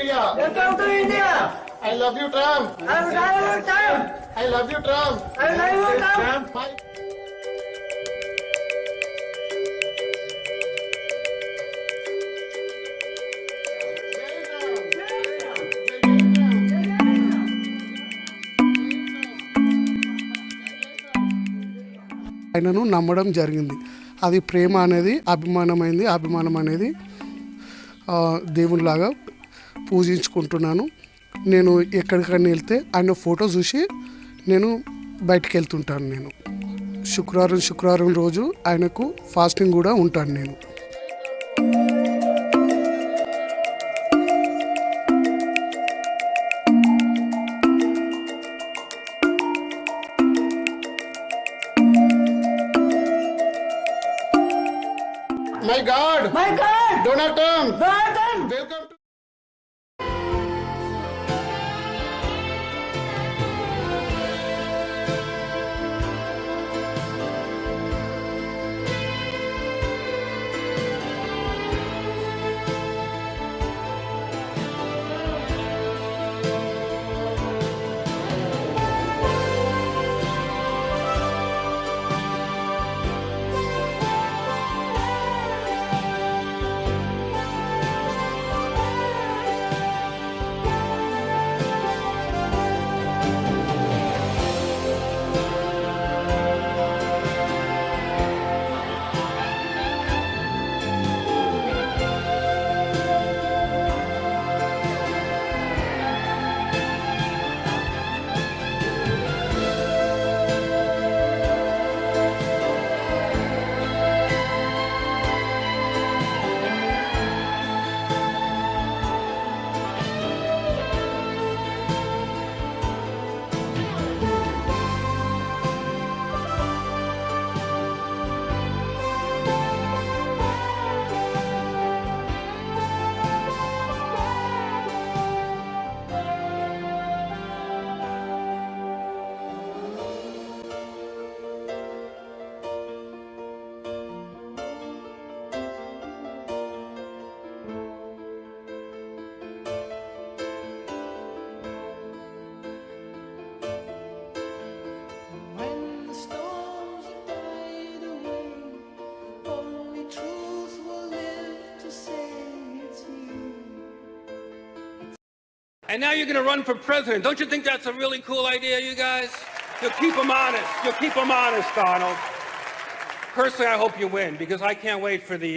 India. Welcome to India. I love you, Trump. I love you, Trump. I love you, Trump. I love you, Trump. ఆయనను నమ్మడం జరిగింది. అది ప్రేమ అనేది అభిమానమైంది. అభిమానం అనేది దేవునిలాగా పూజించుకుంటున్నాను. నేను ఎక్కడికైనా వెళ్తే ఆయన ఫోటో చూసి నేను బయటికి వెళ్తుంటాను. నేను శుక్రవారం రోజు ఆయనకు ఫాస్టింగ్ కూడా ఉంటాను నేను. My God! My God! Donald Trump! Donald Trump! Welcome to... And now you're going to run for president. Don't you think that's a really cool idea, you guys? You'll keep them honest. You'll keep them honest, Donald. Personally, I hope you win, because I can't wait for the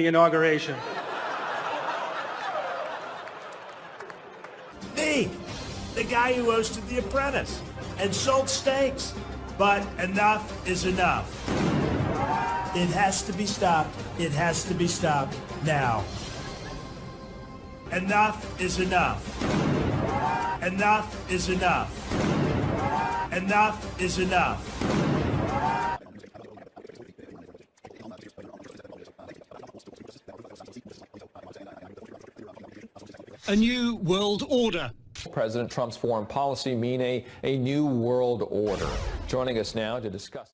the inauguration. Me, the guy who hosted The Apprentice and sold steaks. But enough is enough. It has to be stopped. It has to be stopped now. Enough is enough. Enough is enough. Enough is enough. A new world order. President Trump's foreign policy mean a new world order. Joining us now to discuss.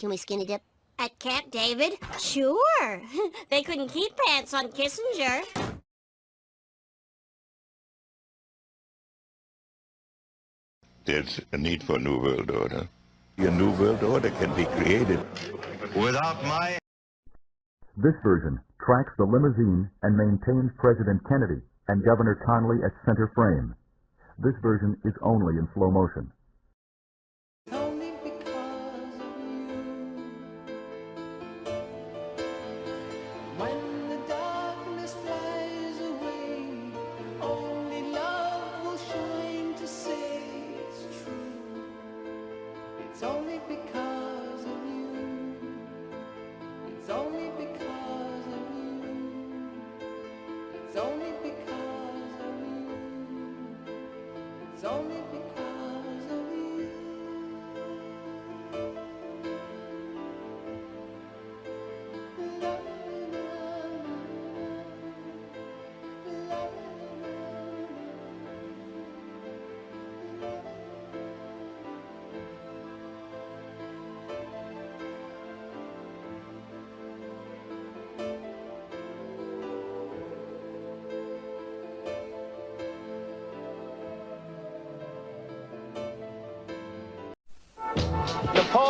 Can we skinny dip? At Camp David? Sure. They couldn't keep pants on Kissinger. There's a need for a new world order. A new world order can be created without my... This version tracks the limousine and maintains President Kennedy and Governor Connally at center frame. This version is only in slow motion.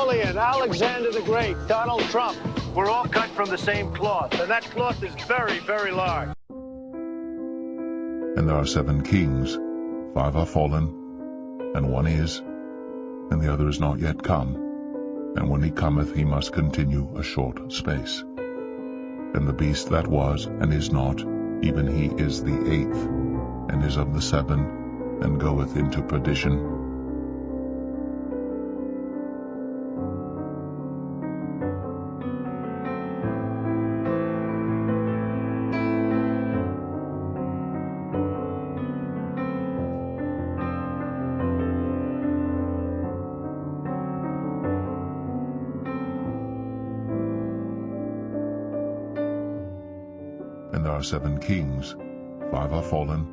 Napoleon, Alexander the Great, Donald Trump. We're all cut from the same cloth, and that cloth is very, very large. And there are 7 kings, 5 are fallen, and 1 is, and the other is not yet come. And when he cometh, he must continue a short space. And the beast that was, and is not, even he is the 8th, and is of the 7, and goeth into perdition. And there are 7 kings, 5 are fallen,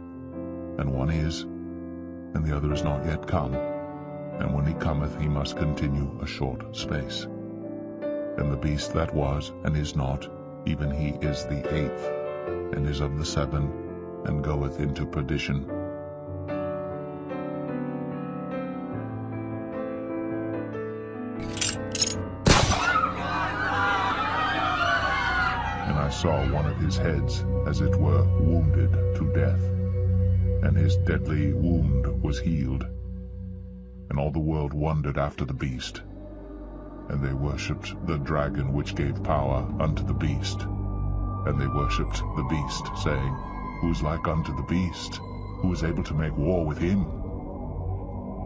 and 1 is, and the other is not yet come. And when he cometh, he must continue a short space. And the beast that was, and is not, even he is the 8th, and is of the 7, and goeth into perdition. And I saw one of his heads, as it were, wounded to death, and his deadly wound was healed. And all the world wondered after the beast, and they worshipped the dragon which gave power unto the beast. And they worshipped the beast, saying, Who is like unto the beast? Who is able to make war with him?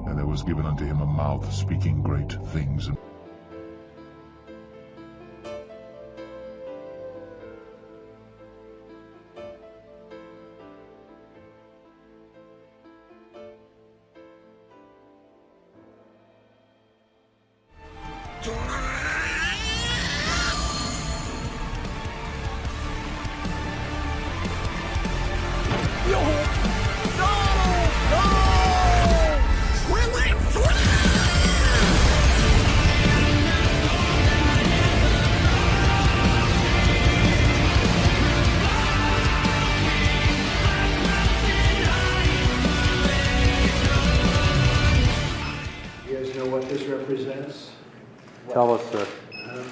And there was given unto him a mouth speaking great things. Represents? Tell us, sir.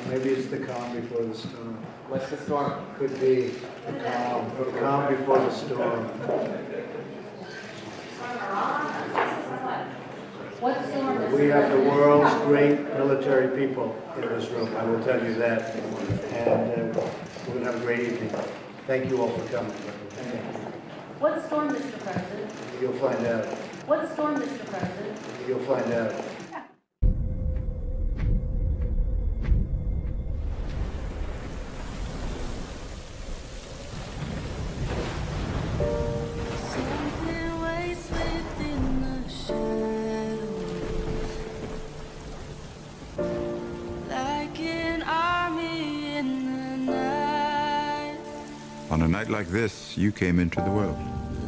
Maybe it's the calm before the storm. What's the storm? Could be the calm before the storm. What storm? We have the world's great military people in this room, I will tell you that. And we're going to have a great evening. Thank you all for coming. What storm, Mr. President? You'll find out. What storm, Mr. President? You'll find out. On a night like this, you came into the world.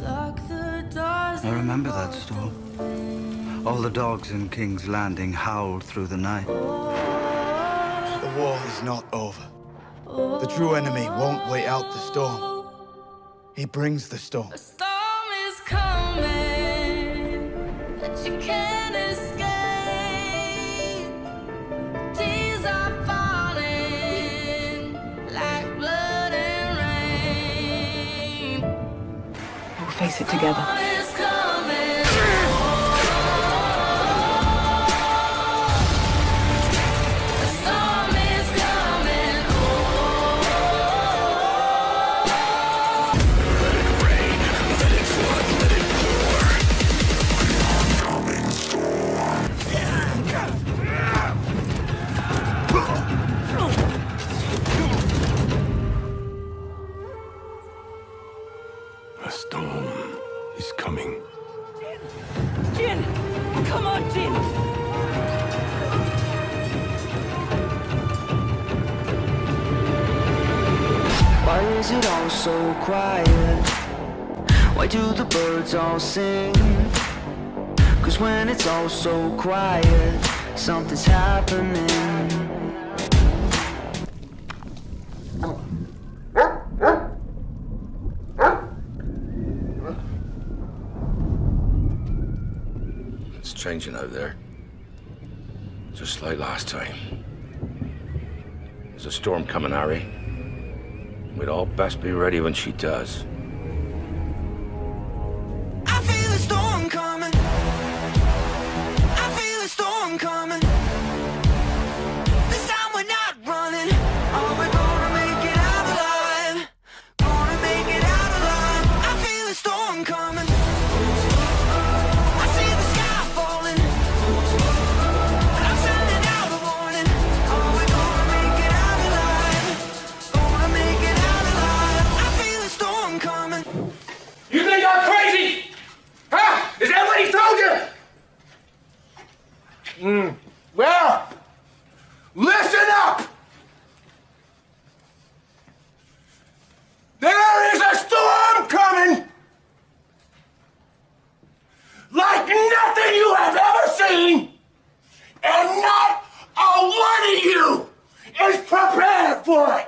I remember that storm. All the dogs in King's Landing howled through the night. The war is not over. The true enemy won't wait out the storm. He brings the storm. Face it together. A storm is coming. Jin! Come on, Jin! Why is it all so quiet? Why do the birds all sing? 'Cause when it's all so quiet, something's happening. It's changing out there. Just like last time. There's a storm coming, Harry. We'd all best be ready when she does. I feel a storm coming. I feel a storm coming. This time we're not running. Are we gonna make it out alive? Gonna make it out alive. I feel a storm coming. I see the sky falling. And I'm sending out a warning. Are we gonna make it out alive? Gonna make it out alive. I feel a storm coming. You think I'm crazy? Huh? Is that what he told you? Well, listen up! There is a storm coming! Like nothing you have ever seen! And not a one of you is prepared for it!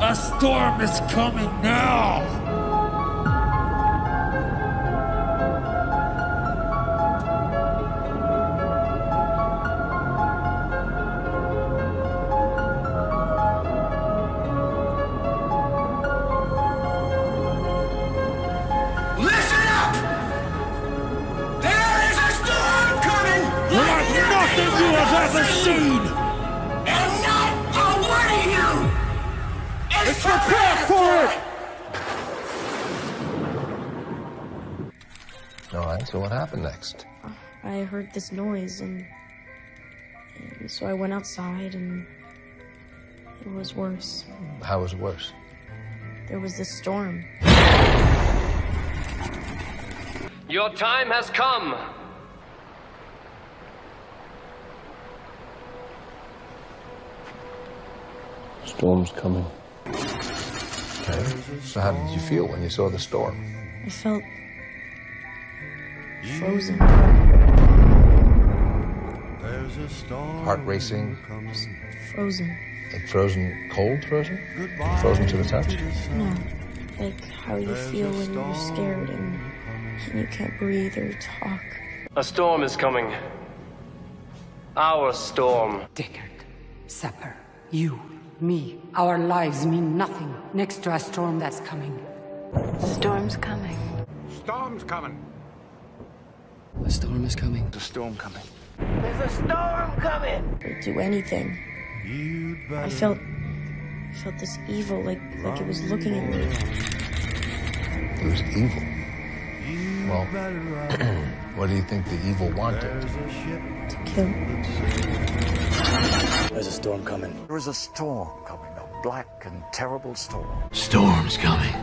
A storm is coming now! Listen up! There is a storm coming! Like nothing you have ever seen! And not a one of you is prepared for it! All right, so what happened next? I heard this noise and so I went outside and it was worse. How was it worse? There was this storm. Your time has come. Storm's coming. Okay, so how did you feel when you saw the storm? I felt frozen. Heart racing? Just frozen. Like frozen, cold frozen? Frozen to the touch? No, like how you feel when you're scared and you can't breathe or talk. A storm is coming. Our storm. Deckard, Sapper, you, me, our lives mean nothing next to a storm that's coming. Storm's coming. Storm's coming. A storm is coming. There's a storm coming. There's a storm coming. Or do anything. I felt this evil, like it was looking at me. It was evil. Well, what do you think the evil wanted? To kill. There's a storm coming. There is a storm coming. A black and terrible storm. Storm's coming.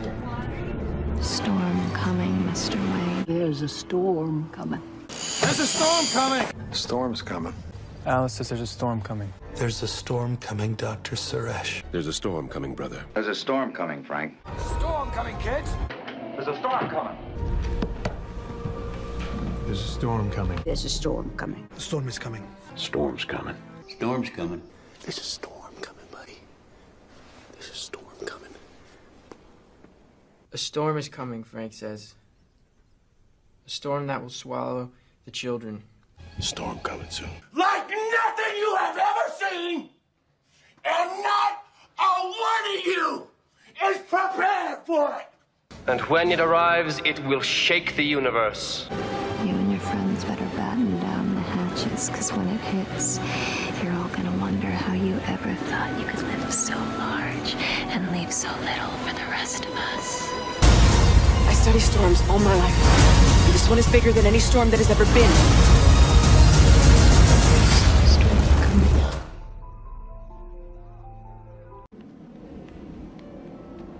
Storm coming, Mr. Wayne. There's a storm coming. There's a storm coming! Storm's coming. Alice says there's a storm coming. There's a storm coming, Dr. Suresh. There's a storm coming, brother. There's a storm coming, Frank. Storm coming, kids! There's a storm coming. There's a storm coming. There's a storm coming. The storm is coming. Storm's coming. Storm's coming. There's a storm coming, buddy. There's a storm coming. A storm is coming, Frank says. A storm that will swallow the children. Storm coming soon. Like nothing you have ever seen! And not a one of you is prepared for it! And when it arrives, it will shake the universe. You and your friends better batten down the hatches, because when it hits, you're all gonna wonder how you ever thought you could live so large and leave so little for the rest of us. I study storms all my life. And this one is bigger than any storm that has ever been.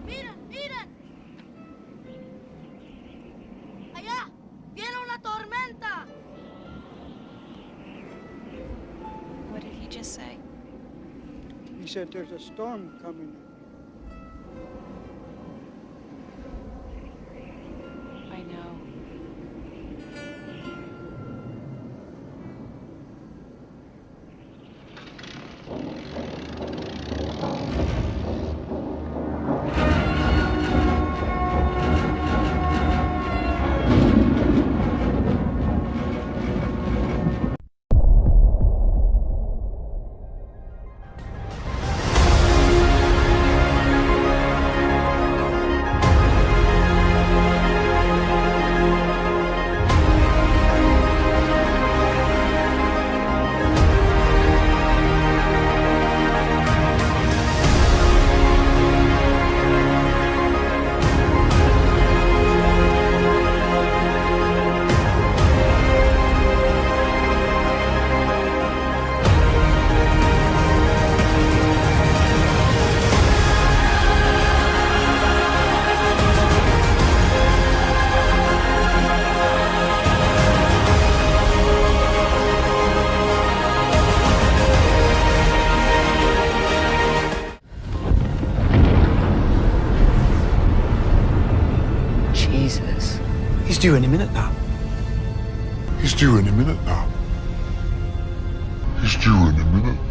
¡Miren, miren! ¡Allá! ¡Viene una tormenta! What did he just say? He said there's a storm coming. I know. due any minute now. He's due any minute now. He's due any minute now.